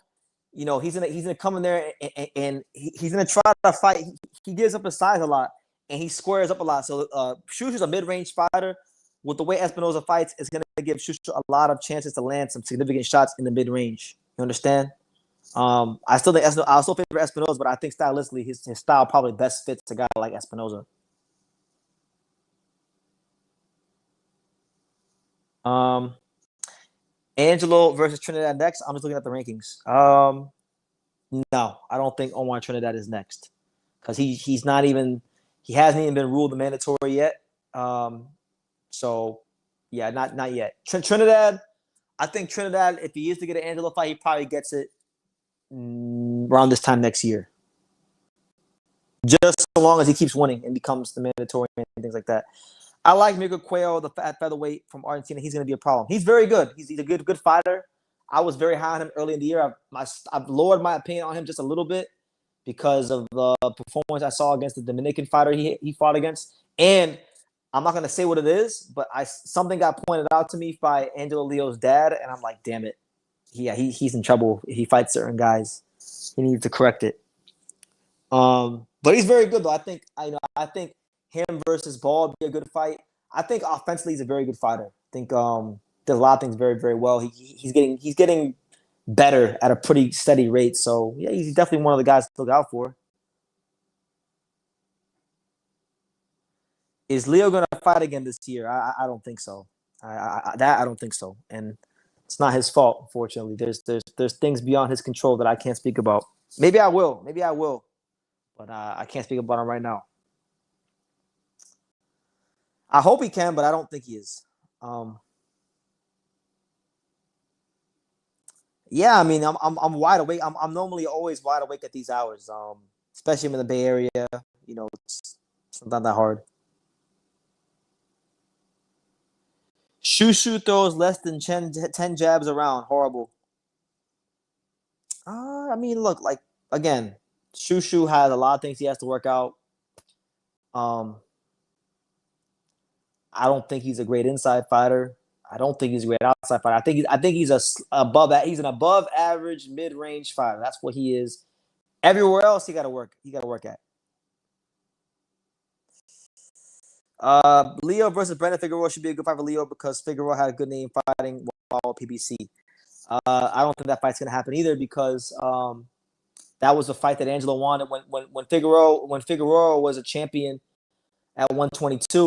he's gonna come in there and he's gonna try to fight. He gives up his size a lot and he squares up a lot. So Shushu's a mid-range fighter. With the way Espinoza fights, it's gonna give Shushu a lot of chances to land some significant shots in the mid-range. You understand? I still favor Espinoza, but I think stylistically his style probably best fits a guy like Espinoza. Angelo versus Trinidad next. I'm just looking at the rankings. No, I don't think Omar Trinidad is next because he hasn't even been ruled the mandatory yet. So yeah, not yet. Trinidad, I think Trinidad, if he is to get an Angelo fight, he probably gets it around this time next year. Just so long as he keeps winning and becomes the mandatory and things like that. I like Miguel Cuello, the featherweight from Argentina. He's going to be a problem. He's very good. He's a good fighter. I was very high on him early in the year. I've lowered my opinion on him just a little bit because of the performance I saw against the Dominican fighter he fought against. And I'm not going to say what it is, but something got pointed out to me by Angelo Leo's dad, and I'm like, damn it. Yeah, he's in trouble. He fights certain guys. He needs to correct it. But he's very good though. I think him versus Ball would be a good fight. I think offensively he's a very good fighter. I think does a lot of things very, very well. He's getting better at a pretty steady rate. So yeah, he's definitely one of the guys to look out for. Is Leo going to fight again this year? I don't think so. I don't think so. And it's not his fault, unfortunately. There's things beyond his control that I can't speak about. Maybe I will. But I can't speak about him right now. I hope he can, but I don't think he is. Yeah, I mean, I'm wide awake. I'm normally always wide awake at these hours. Especially in the Bay Area. It's not that hard. Shushu throws less than 10 jabs around. Horrible. I mean, look, like, again, Shushu has a lot of things he has to work out. I don't think he's a great inside fighter. I don't think he's a great outside fighter. I think he's he's an above average mid range fighter. That's what he is. Everywhere else, he got to work. He got to work at. Leo versus Brandon Figueroa should be a good fight for Leo because Figueroa had a good name fighting while PBC. I don't think that fight's gonna happen either because that was a fight that Angelo wanted when Figueroa was a champion at 122,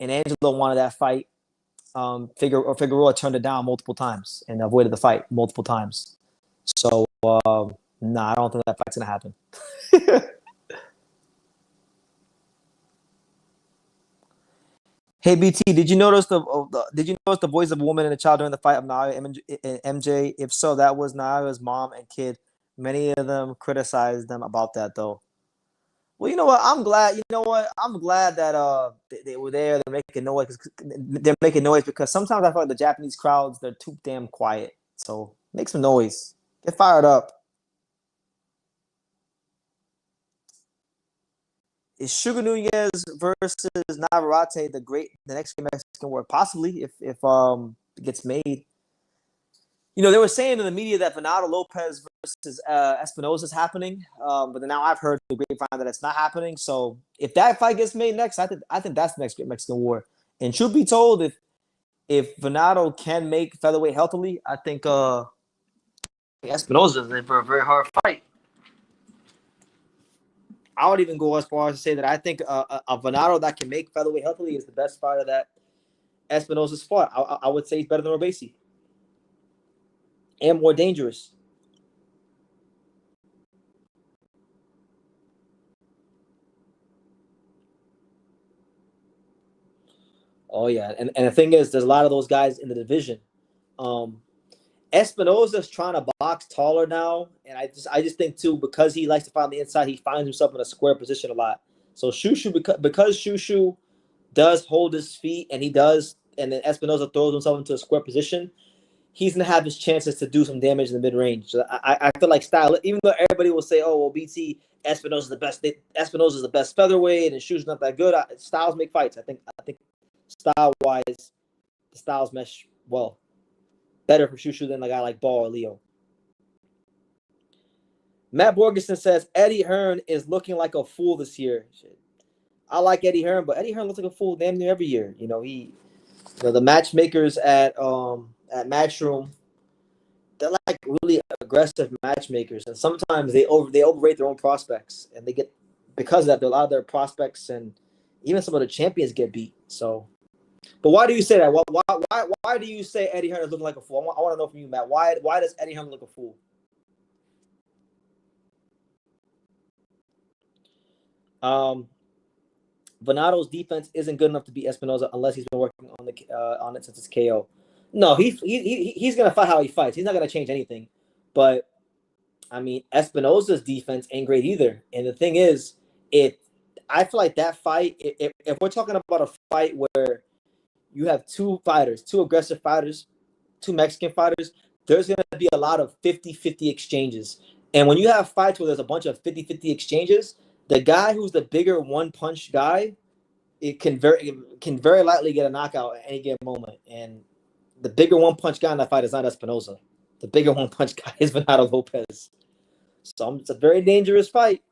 and Angelo wanted that fight. Figueroa turned it down multiple times and avoided the fight multiple times. So, I don't think that fight's gonna happen. Hey BT, did you notice the voice of a woman and a child during the fight of Naya and MJ? If so, that was Naya's mom and kid. Many of them criticized them about that though. Well, you know what? I'm glad. You know what? I'm glad that they were there. They're making noise. They're making noise because sometimes I feel like the Japanese crowds, they're too damn quiet. So make some noise. Get fired up. Is Sugar Nunez versus Navarrete the next great Mexican war? Possibly, if it gets made. You know, they were saying in the media that Venado Lopez versus Espinosa is happening, but now I've heard the grapevine that it's not happening. So if that fight gets made next, I think that's the next great Mexican war. And truth be told, if Venado can make featherweight healthily, I think Espinosa is in for a very hard fight. I would even go as far as to say that I think a Venado that can make featherweight healthily is the best fighter that Espinosa's fought. I would say he's better than Robesi. And more dangerous. Oh, yeah. And the thing is, there's a lot of those guys in the division. Espinosa's trying to box taller now. And I just think, too, because he likes to find the inside, he finds himself in a square position a lot. So Shushu, because Shushu does hold his feet and then Espinosa throws himself into a square position, he's going to have his chances to do some damage in the mid-range. So I feel like style, even though everybody will say, oh, well, BT, Espinosa's the best featherweight and Shushu's not that good. Styles make fights. I think style-wise, the styles mesh well. Better for Shushu than a guy like Ball or Leo. Matt Borgeson says, Eddie Hearn is looking like a fool this year. Shit. I like Eddie Hearn, but Eddie Hearn looks like a fool damn near every year. You know, the matchmakers at Matchroom, they're like really aggressive matchmakers, and sometimes they overrate their own prospects, and they get because of that a lot of their prospects and even some of the champions get beat. So, but why do you say that? Why do you say Eddie Hearn is looking like a fool? I want to know from you, Matt. Why does Eddie Hearn look a fool? Venado's defense isn't good enough to beat Espinosa unless he's been working on it since his KO. No, he's gonna fight how he fights. He's not gonna change anything. But I mean, Espinosa's defense ain't great either. And the thing is, I feel like that fight, if we're talking about a fight where you have two aggressive fighters, two Mexican fighters, there's going to be a lot of 50-50 exchanges. And when you have fights where there's a bunch of 50-50 exchanges, the guy who's the bigger one-punch guy, it can very likely get a knockout at any given moment. And the bigger one-punch guy in that fight is not Espinosa. The bigger one-punch guy is Venado Lopez. So it's a very dangerous fight.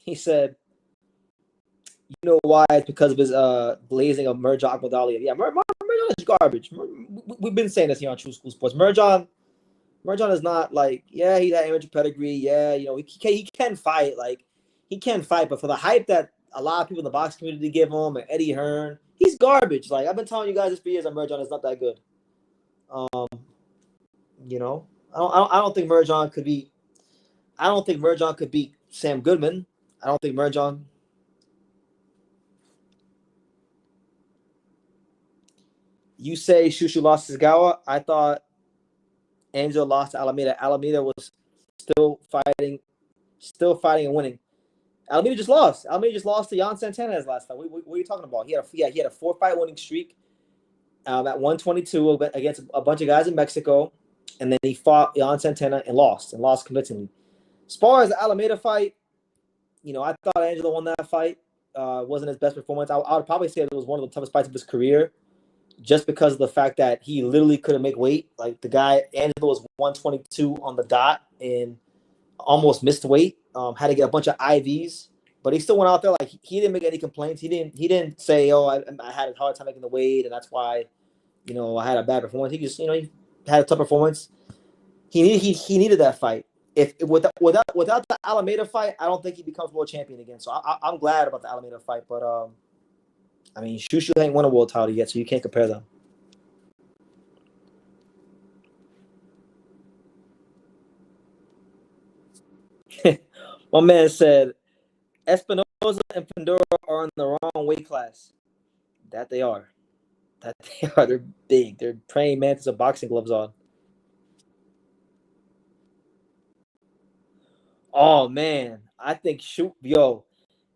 He said, you know why? It's because of his blazing of Merjan Akmodalia. Yeah, Merjan is garbage. We've been saying this here on True School Sports. Merjan is not like, yeah, he had amateur pedigree. Yeah, you know, he can fight. Like, he can fight. But for the hype that a lot of people in the box community give him and Eddie Hearn, he's garbage. Like, I've been telling you guys this for years that Merjan is not that good. You know, I don't think Merjan could be. I don't think Merjan could beat Sam Goodman. I don't think Merjan. You say Shushu lost to Sagawa. I thought Angel lost to Alameda. Alameda was still fighting and winning. Alameda just lost. Alameda just lost to Jan Santana his last fight. What are you talking about? He had a 4-fight winning streak at 122 against a bunch of guys in Mexico, and then he fought Jan Santana and lost convincingly. As far as the Alameda fight, I thought Angelo won that fight. Wasn't his best performance. I would probably say it was one of the toughest fights of his career, just because of the fact that he literally couldn't make weight. Like the guy, Angelo was 122 on the dot and almost missed weight. Had to get a bunch of IVs, but he still went out there like he didn't make any complaints. He didn't say, "Oh, I had a hard time making the weight, and that's why, I had a bad performance." He just, he had a tough performance. He needed that fight. If without the Alameda fight, I don't think he becomes world champion again. So I'm glad about the Alameda fight, but I mean, Shushu ain't won a world title yet, so you can't compare them. My man said Espinoza and Pandora are in the wrong weight class. That they are. They're big. They're praying mantis with boxing gloves on. Oh man, I think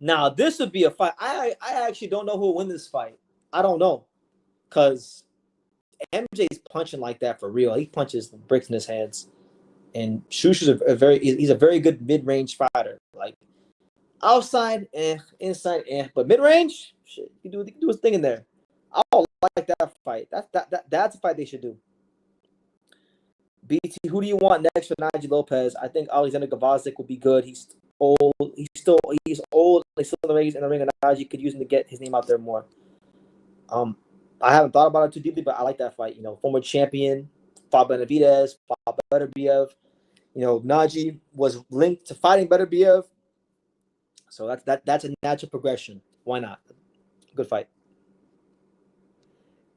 Now this would be a fight. I actually don't know who will win this fight. I don't know, cause MJ's punching like that for real. He punches bricks in his hands, and Shushu's he's a very good mid range fighter. Like outside, inside, but mid range, shit, he do his thing in there. I don't like that fight. That's a fight they should do. BT, who do you want next for Najee Lopez? I think Alexander Gavazik would be good. He's old. He's old. He's still in the ring, and Najee could use him to get his name out there more. I haven't thought about it too deeply, but I like that fight. Former champion, fought Benavidez, fought Beterbiev. Najee was linked to fighting Beterbiev, so that's a natural progression. Why not? Good fight.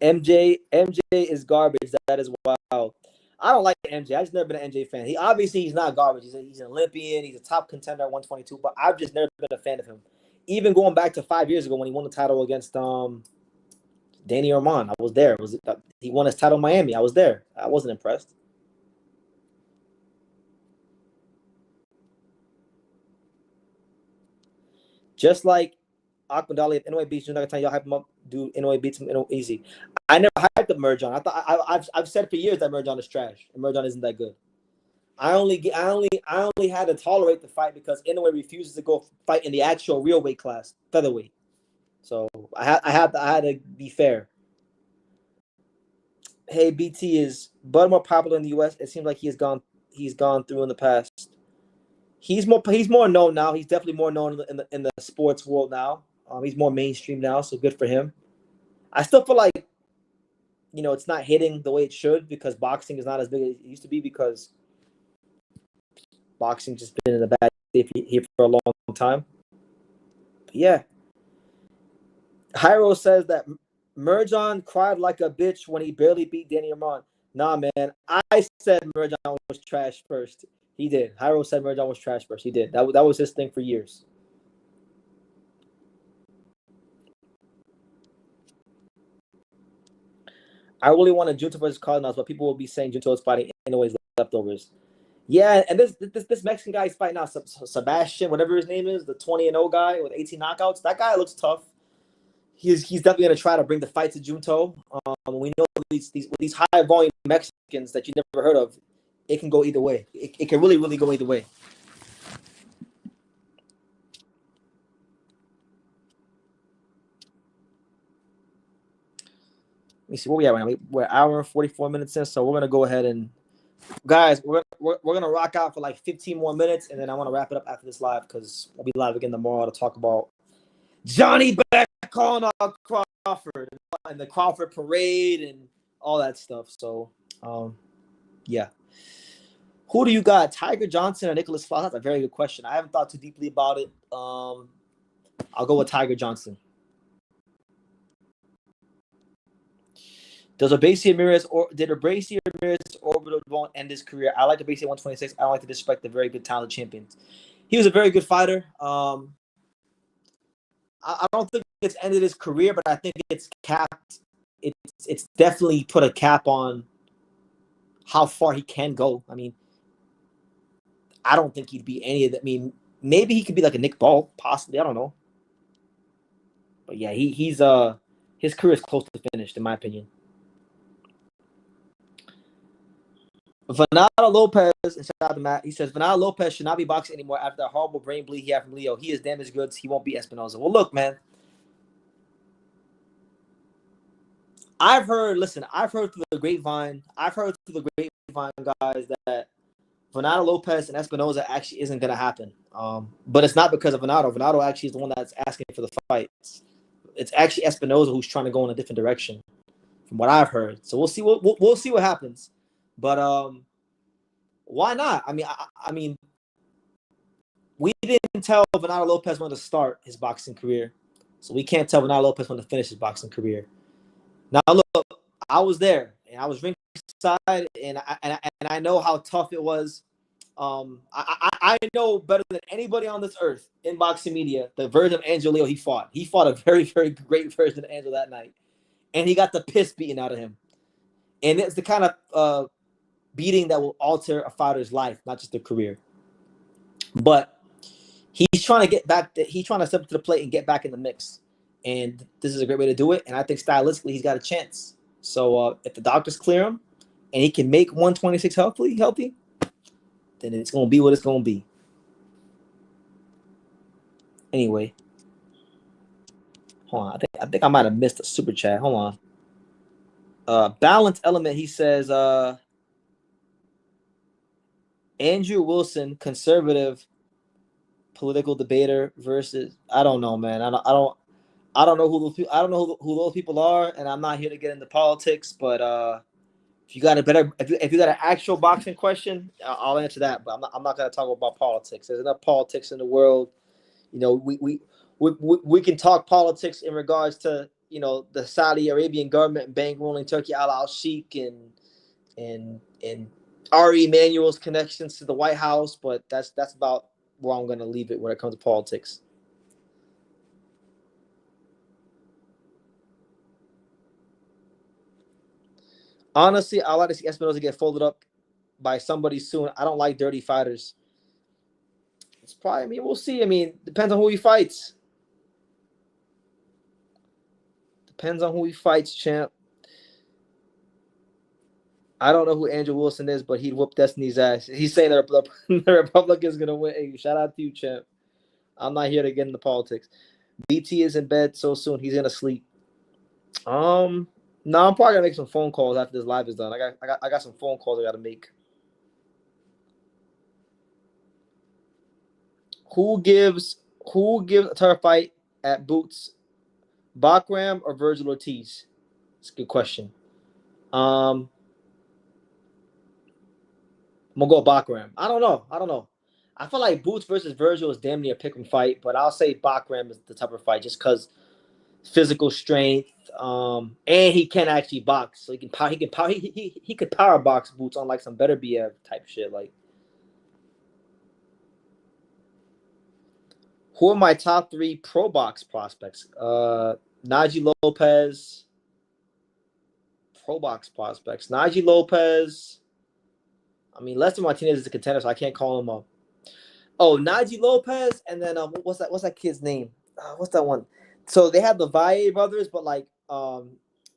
MJ is garbage. That is wild. I don't like MJ. I just never been an MJ fan. He's not garbage. He's an Olympian. He's a top contender at 122. But I've just never been a fan of him. Even going back to 5 years ago when he won the title against Danny Orman, I was there. He won his title in Miami? I was there. I wasn't impressed. Just like Akmadali, if Inoue beats you, not gonna tell y'all hype him up. Do Inoue beats him easy. I never hyped up Merjon. I've said for years that Merjon is trash and Merjon isn't that good. I only had to tolerate the fight because Inoue refuses to go fight in the actual real weight class, featherweight. So I had to be fair. Hey, BT, is Bud more popular in the U.S.? It seems like he's gone through in the past. He's more known now. He's definitely more known in the sports world now. He's more mainstream now, so good for him. I still feel like, it's not hitting the way it should because boxing is not as big as it used to be because boxing just been in a bad state here for a long time. But yeah. Hyro says that Merjon cried like a bitch when he barely beat Danny Orman. Nah, man. I said Merjon was trash first. He did. Hyro said Merjon was trash first. He did. That was his thing for years. I really wanted Junto versus Cardinals, but people will be saying Junto is fighting Inoue's leftovers. Yeah, and this Mexican guy is fighting now, Sebastian, whatever his name is, the 20-0 guy with 18 knockouts. That guy looks tough. He's definitely going to try to bring the fight to Junto. We know these high volume Mexicans that you never heard of, it can go either way. It can really, really go either way. Let me see where we at right now. We're an hour and 44 minutes in, so we're gonna go ahead and guys, we're gonna rock out for like 15 more minutes, and then I want to wrap it up after this live because we'll be live again tomorrow to talk about Johnny back calling out Crawford and the Crawford parade and all that stuff. So, yeah. Who do you got, Tiger Johnson or Nicholas Frost? That's a very good question. I haven't thought too deeply about it. I'll go with Tiger Johnson. Did Abrasier Ramirez orbital won't end his career? I like Abrasier 126. I don't like to disrespect the very good talented champions. He was a very good fighter. I don't think it's ended his career, but I think it's capped. It's definitely put a cap on how far he can go. I mean, I don't think he'd be any of that. I mean, maybe he could be like a Nick Ball, possibly. I don't know. But yeah, he's his career is close to finished, in my opinion. Venado Lopez, and shout out to Matt. He says Venado Lopez should not be boxing anymore after that horrible brain bleed he had from Leo. He is damaged goods. He won't beat Espinoza. Well, look, man. I've heard through the grapevine, guys, that Venado Lopez and Espinoza actually isn't going to happen. But it's not because of Venado. Venado actually is the one that's asking for the fights. It's actually Espinoza who's trying to go in a different direction, from what I've heard. So we'll see we'll see what happens. But why not? I mean, we didn't tell Venado Lopez when to start his boxing career, so we can't tell Venado Lopez when to finish his boxing career. Now, look, I was there, and I was ringside, and I know how tough it was. I know better than anybody on this earth in boxing media the version of Angelo Leo he fought. He fought a very, very great version of Angelo that night, and he got the piss beaten out of him. And it's the kind of beating that will alter a fighter's life, not just their career. But he's trying to get back. He's trying to step up to the plate and get back in the mix. And this is a great way to do it. And I think stylistically, he's got a chance. So if the doctors clear him and he can make 126 healthy, then it's going to be what it's going to be. Anyway. Hold on. I think I might have missed a super chat. Hold on. Balance Element, he says, Andrew Wilson, conservative political debater versus, I don't know, man. I don't know who those people. I don't know who those people are, and I'm not here to get into politics. But if you got if you got an actual boxing question, I'll answer that. But I'm not going to talk about politics. There's enough politics in the world. You know, we can talk politics in regards to the Saudi Arabian government bankrolling Turkey al Sheikh and Ari Emanuel's connections to the White House. But that's about where I'm going to leave it when it comes to politics. Honestly, I like to see Espinoza get folded up by somebody soon. I don't like dirty fighters. It's probably, we'll see. Depends on who he fights. Depends on who he fights, champ. I don't know who Andrew Wilson is, but he'd whoop Destiny's ass. He's saying the Republican's going to win. Hey, shout out to you, champ. I'm not here to get into politics. BT is in bed so soon. He's going to sleep. No, I'm probably gonna make some phone calls after this live is done. I got some phone calls I gotta make. Who gives a turf fight at Boots? Bakram or Virgil Ortiz? It's a good question. I'm gonna go Bakram. I don't know. I feel like Boots versus Virgil is damn near a pick'em fight, but I'll say Bakram is the tougher fight just because physical strength, and he can actually box, so he could power box Boots on like some better BF type shit. Like, who are my top 3 pro box prospects? Najee Lopez, pro box prospects. Najee Lopez. Lester Martinez is a contender, so I can't call him up. Oh, Najee Lopez, and then what's that kid's name? What's that one? So they have the Valle brothers, but like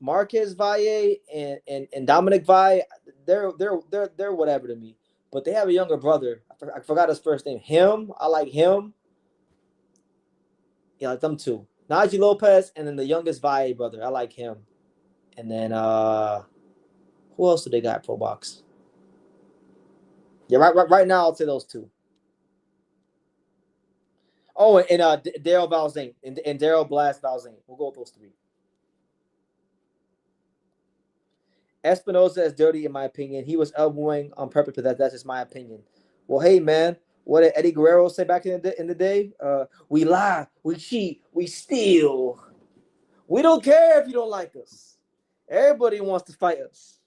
Marquez Valle and Dominic Valle, they're whatever to me. But they have a younger brother. I forgot his first name. I like him. Yeah, like them two. Najee Lopez, and then the youngest Valle brother. I like him. And then who else do they got pro box? Yeah, right now I'll say those two. Oh, and Daryl Valzane and Daryl Blast Valzane. We'll go with those 3. Espinoza is dirty, in my opinion. He was elbowing on purpose, but that's just my opinion. Well, hey, man, what did Eddie Guerrero say back in the day? We lie, we cheat, we steal. We don't care if you don't like us. Everybody wants to fight us.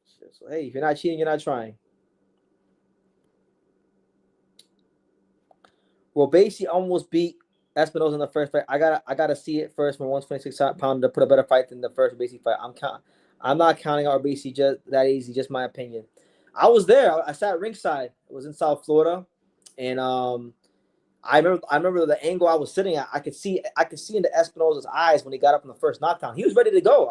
So, hey, if you're not cheating, you're not trying. Well, Basie almost beat Espinoza in the first fight. I gotta see it first from 126 pounder to put a better fight than the first Basie fight. I'm not counting our Basie just that easy. Just my opinion. I was there. I sat ringside. It was in South Florida, and I remember the angle I was sitting at. I could see in the Espinosa's eyes when he got up in the first knockdown. He was ready to go.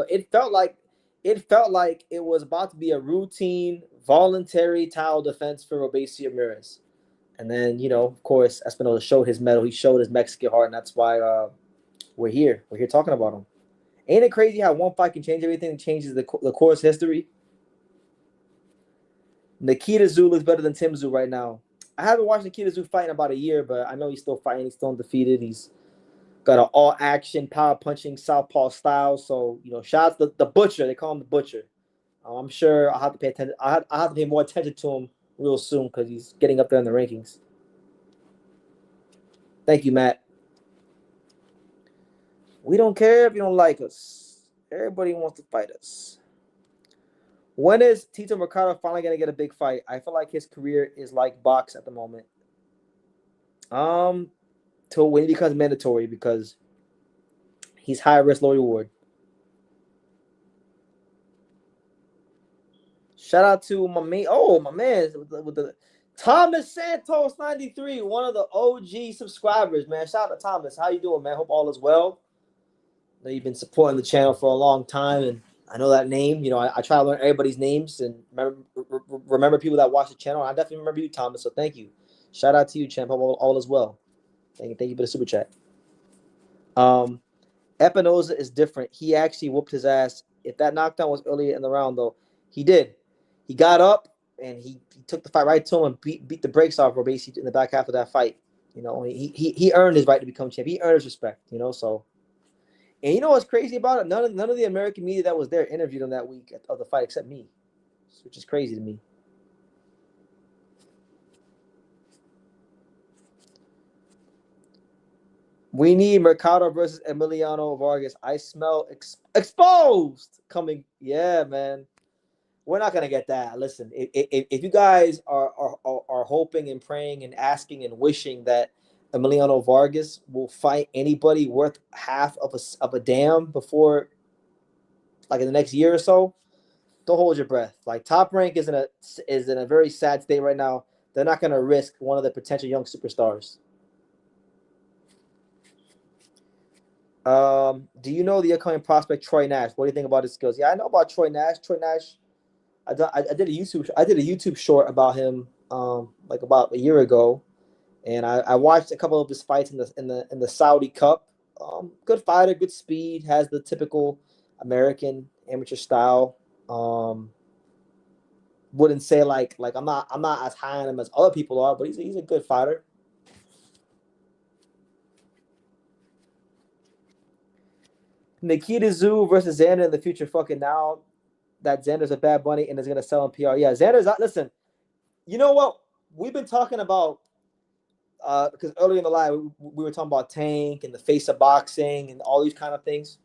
It felt like it was about to be a routine, voluntary towel defense for Robeisy Ramirez. And then, of course, Espinosa showed his mettle. He showed his Mexican heart, and that's why we're here. We're here talking about him. Ain't it crazy how one fight can change everything? It changes the course history. Nikita Tszyu looks better than Tim Tszyu right now. I haven't watched Nikita Tszyu fight in about a year, but I know he's still fighting. He's still undefeated. He's got an all-action, power-punching southpaw style. So, shout out to the Butcher. They call him the Butcher. I'm sure I'll have to pay attention. I'll have to pay more attention to him real soon because he's getting up there in the rankings. Thank you, Matt. We don't care if you don't like us. Everybody wants to fight us. When is Tito Mercado finally going to get a big fight? I feel like his career is like box at the moment. Till when it becomes mandatory because he's high risk, low reward. Shout out to my man. Oh, my man with the Thomas Santos 93, one of the OG subscribers, man. Shout out to Thomas. How you doing, man? Hope all is well. I know you've been supporting the channel for a long time, and I know that name. I try to learn everybody's names and remember people that watch the channel. I definitely remember you, Thomas, so thank you. Shout out to you, champ. Hope all is well. Thank you for the super chat. Espinosa is different. He actually whooped his ass. If that knockdown was earlier in the round, though, he did. He got up and he took the fight right to him and beat the brakes off Robeisy in the back half of that fight. He earned his right to become champ. He earned his respect. So. And you know what's crazy about it? None of the American media that was there interviewed him that week of the fight except me, which is crazy to me. We need Mercado versus Emiliano Vargas. I smell exposed coming. Yeah, man. We're not gonna get that. Listen, if you guys are hoping and praying and asking and wishing that Emiliano Vargas will fight anybody worth half of a damn before, like in the next year or so, don't hold your breath. Like Top Rank is in a very sad state right now. They're not gonna risk one of the potential young superstars. Do you know the upcoming prospect Troy Nash? What do you think about his skills? Yeah, I know about Troy Nash. I did a YouTube short about him like about a year ago, and I watched a couple of his fights in the Saudi Cup. Good fighter, good speed, has the typical American amateur style. Wouldn't say like I'm not as high on him as other people are, but he's a good fighter. Nikita Tszyu versus Xander in the future. Fucking now that Xander's a Bad Bunny and is gonna sell on PR. Yeah, Xander's not. Listen, you know what? We've been talking about because earlier in the live we were talking about Tank and the face of boxing and all these kind of things.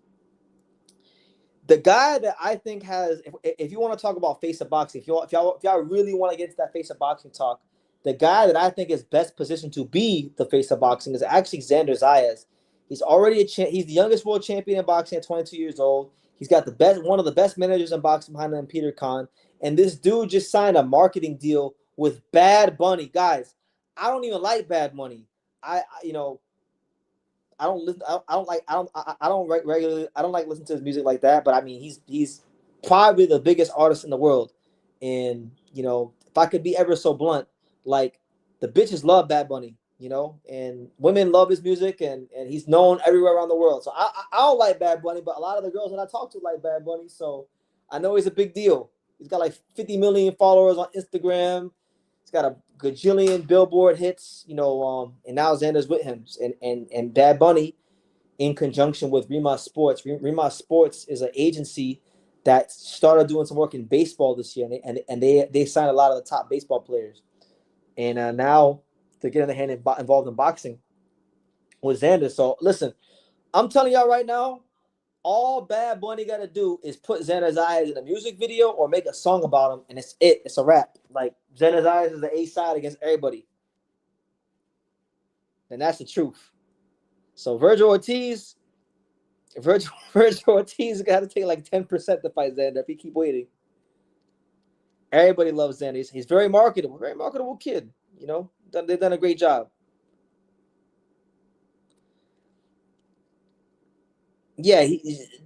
The guy that I think has, if you want to talk about face of boxing, if y'all really want to get into that face of boxing talk, the guy that I think is best positioned to be the face of boxing is actually Xander Zayas. He's already he's the youngest world champion in boxing at 22 years old. He's got one of the best managers in boxing behind him, Peter Khan. And this dude just signed a marketing deal with Bad Bunny. Guys, I don't even like Bad Bunny. I don't listen. I don't regularly. I don't like listening to his music like that. But I mean, he's probably the biggest artist in the world. And if I could be ever so blunt, like the bitches love Bad Bunny. And women love his music, and he's known everywhere around the world. So I don't like Bad Bunny, but a lot of the girls that I talk to like Bad Bunny. So I know he's a big deal. He's got like 50 million followers on Instagram. He's got a gajillion Billboard hits, and now Xander's with him. And Bad Bunny, in conjunction with Rima Sports. Rima Sports is an agency that started doing some work in baseball this year, and they signed a lot of the top baseball players. And now they're getting their hand involved in boxing with Xander. So listen, I'm telling y'all right now, all Bad Bunny got to do is put Xander's Eyes in a music video or make a song about him, and it's it. It's a wrap. Like, Xander's Eyes is the A-side against everybody. And that's the truth. So Virgil Ortiz got to take like 10% to fight Xander if he keep waiting. Everybody loves Xander. He's very marketable kid. They've done a great job. Yeah,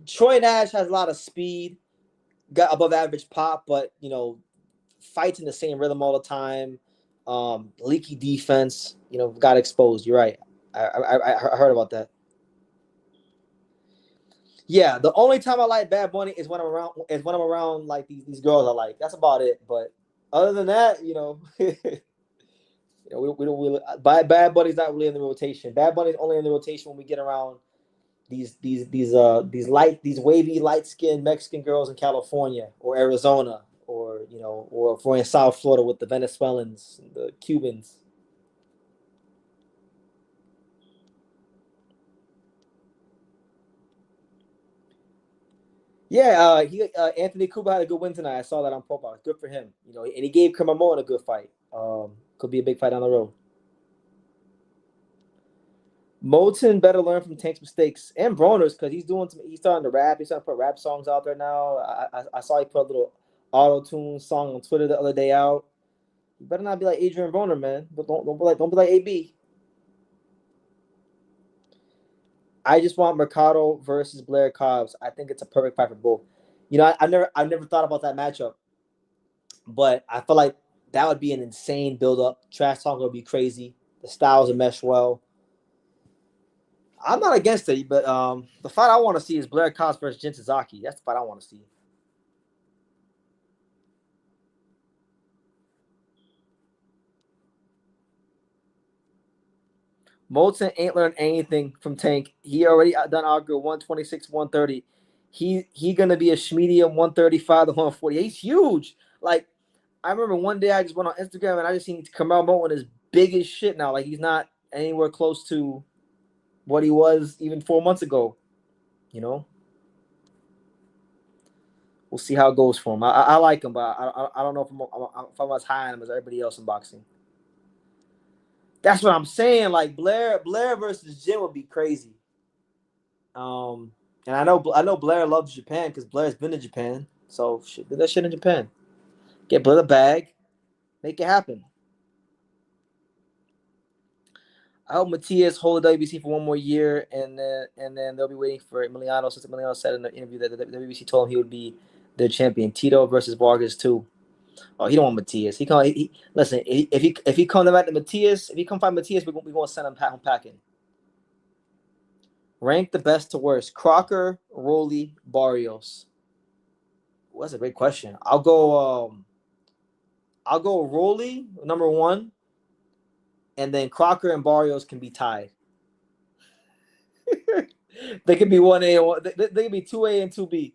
Troy Nash has a lot of speed, got above average pop, but fights in the same rhythm all the time. Leaky defense, got exposed. You're right. I heard about that. Yeah, the only time I like Bad Bunny is when I'm around like these girls I like. That's about it. But other than that, we don't really. Bad Bunny's not really in the rotation. Bad Bunny's only in the rotation when we get around these wavy light skinned Mexican girls in California or Arizona or or if we're in South Florida with the Venezuelans, the Cubans. Yeah, Anthony Cuba had a good win tonight. I saw that on profile. Good for him. And he gave Cremamon a good fight. Could be a big fight down the road. Moulton better learn from Tank's mistakes and Broner's because he's starting to rap. He's starting to put rap songs out there now. I saw he put a little auto tune song on Twitter the other day out. You better not be like Adrian Broner, man. But don't be like AB. I just want Mercado versus Blair Cobbs. I think it's a perfect fight for both. I never thought about that matchup, but I feel like that would be an insane build up. Trash talk would be crazy. The styles would mesh well. I'm not against it, but the fight I want to see is Blair Cobbs versus Jin Suzuki. That's the fight I want to see. Moulton ain't learned anything from Tank. He already done Augur 126, 130. He gonna be a medium 135 to 140. He's huge. Like I remember one day I just went on Instagram and I just seen Kamau Moulton is big as shit now. Like he's not anywhere close to what he was even 4 months ago. You know, we'll see how it goes for him. I like him, but I don't know if I'm as high on him as everybody else in boxing. That's what I'm saying. Like Blair versus Jim would be crazy. Um, and I know Blair loves Japan because Blair's been to Japan. So shit, do that shit in Japan. Get Blair the bag, make it happen. I hope Matias hold the WBC for one more year, and then they'll be waiting for Emiliano. Since Emiliano said in the interview that the WBC told him he would be their champion. Tito versus Vargas too. Oh, he don't want Matias. Listen. If he come back to Matias, if he come fight Matias, we gonna send him packing. Rank the best to worst: Crocker, Rolly, Barrios. Well, that's a great question. I'll go Rolly number one, and then Crocker and Barrios can be tied. They could be 1A and one. They could be 2A and 2B.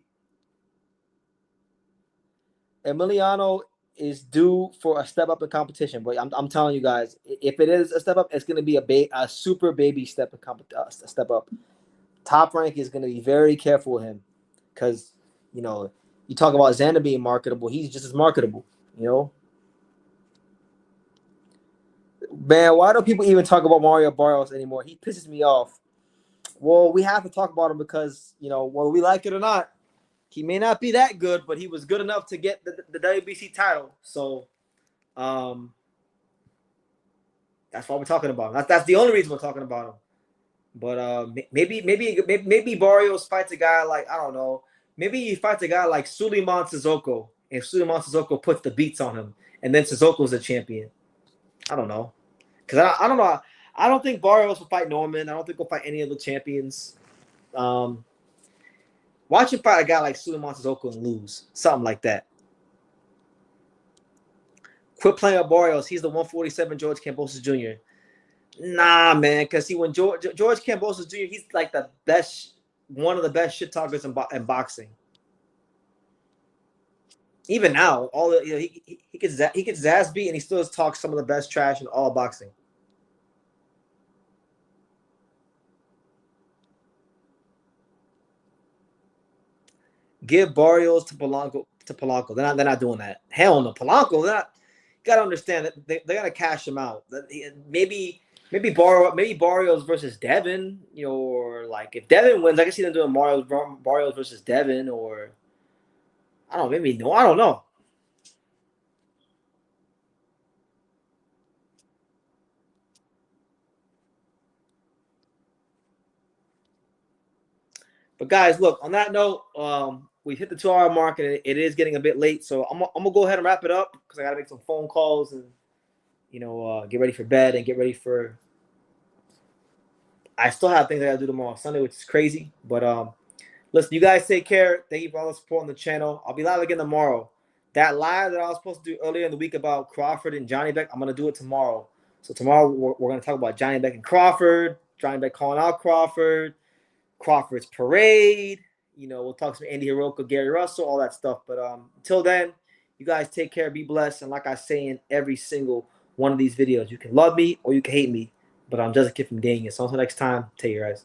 Emiliano is due for a step up in competition, but I'm telling you guys, if it is a step up, it's going to be a super baby step up. Top Rank is going to be very careful with him because you know you talk about Xander being marketable, he's just as marketable. You know, man, why don't people even talk about Mario Barrios anymore? He pisses me off. Well, we have to talk about him because whether we like it or not, he may not be that good, but he was good enough to get the WBC title. So um, that's why we're talking about him. That's the only reason we're talking about him. But maybe Barrios fights a guy like I don't know. Maybe he fights a guy like Suleiman Sissoko, and Suleiman Sissoko puts the beats on him, and then Sissoko's the champion. I don't know, because I don't know. I don't think Barrios will fight Norman. I don't think he'll fight any of the champions. Um, Watch him fight a guy like Suleiman Sissoko and lose, something like that. Quit playing with Barrios. He's the 147 George Kambosos Jr. Nah, man, because when George Kambosos Jr., he's like the best, one of the best shit talkers in boxing. Even now, all the, he gets his ass beat, and he still talks some of the best trash in all boxing. Give Barrios to Polanco. They're not doing that. Hell no, Polanco. You gotta understand that they're gonna cash him out. Maybe Barrios versus Devin, or like if Devin wins, I can see them doing Barrios versus Devin, or I don't know, maybe no, I don't know. But guys, look, on that note, we hit the 2-hour mark and it is getting a bit late. So I'm gonna go ahead and wrap it up because I gotta make some phone calls and get ready for bed and get ready for. I still have things I gotta do tomorrow Sunday, which is crazy. But listen, you guys take care. Thank you for all the support on the channel. I'll be live again tomorrow. That live that I was supposed to do earlier in the week about Crawford and Johnny Beck, I'm gonna do it tomorrow. So tomorrow we're gonna talk about Johnny Beck and Crawford. Johnny Beck calling out Crawford's parade. We'll talk some Andy Hiroka, Gary Russell, all that stuff. But until then, you guys take care, be blessed. And like I say in every single one of these videos, you can love me or you can hate me, but I'm just a kid from Daniel. So until next time, take care, guys.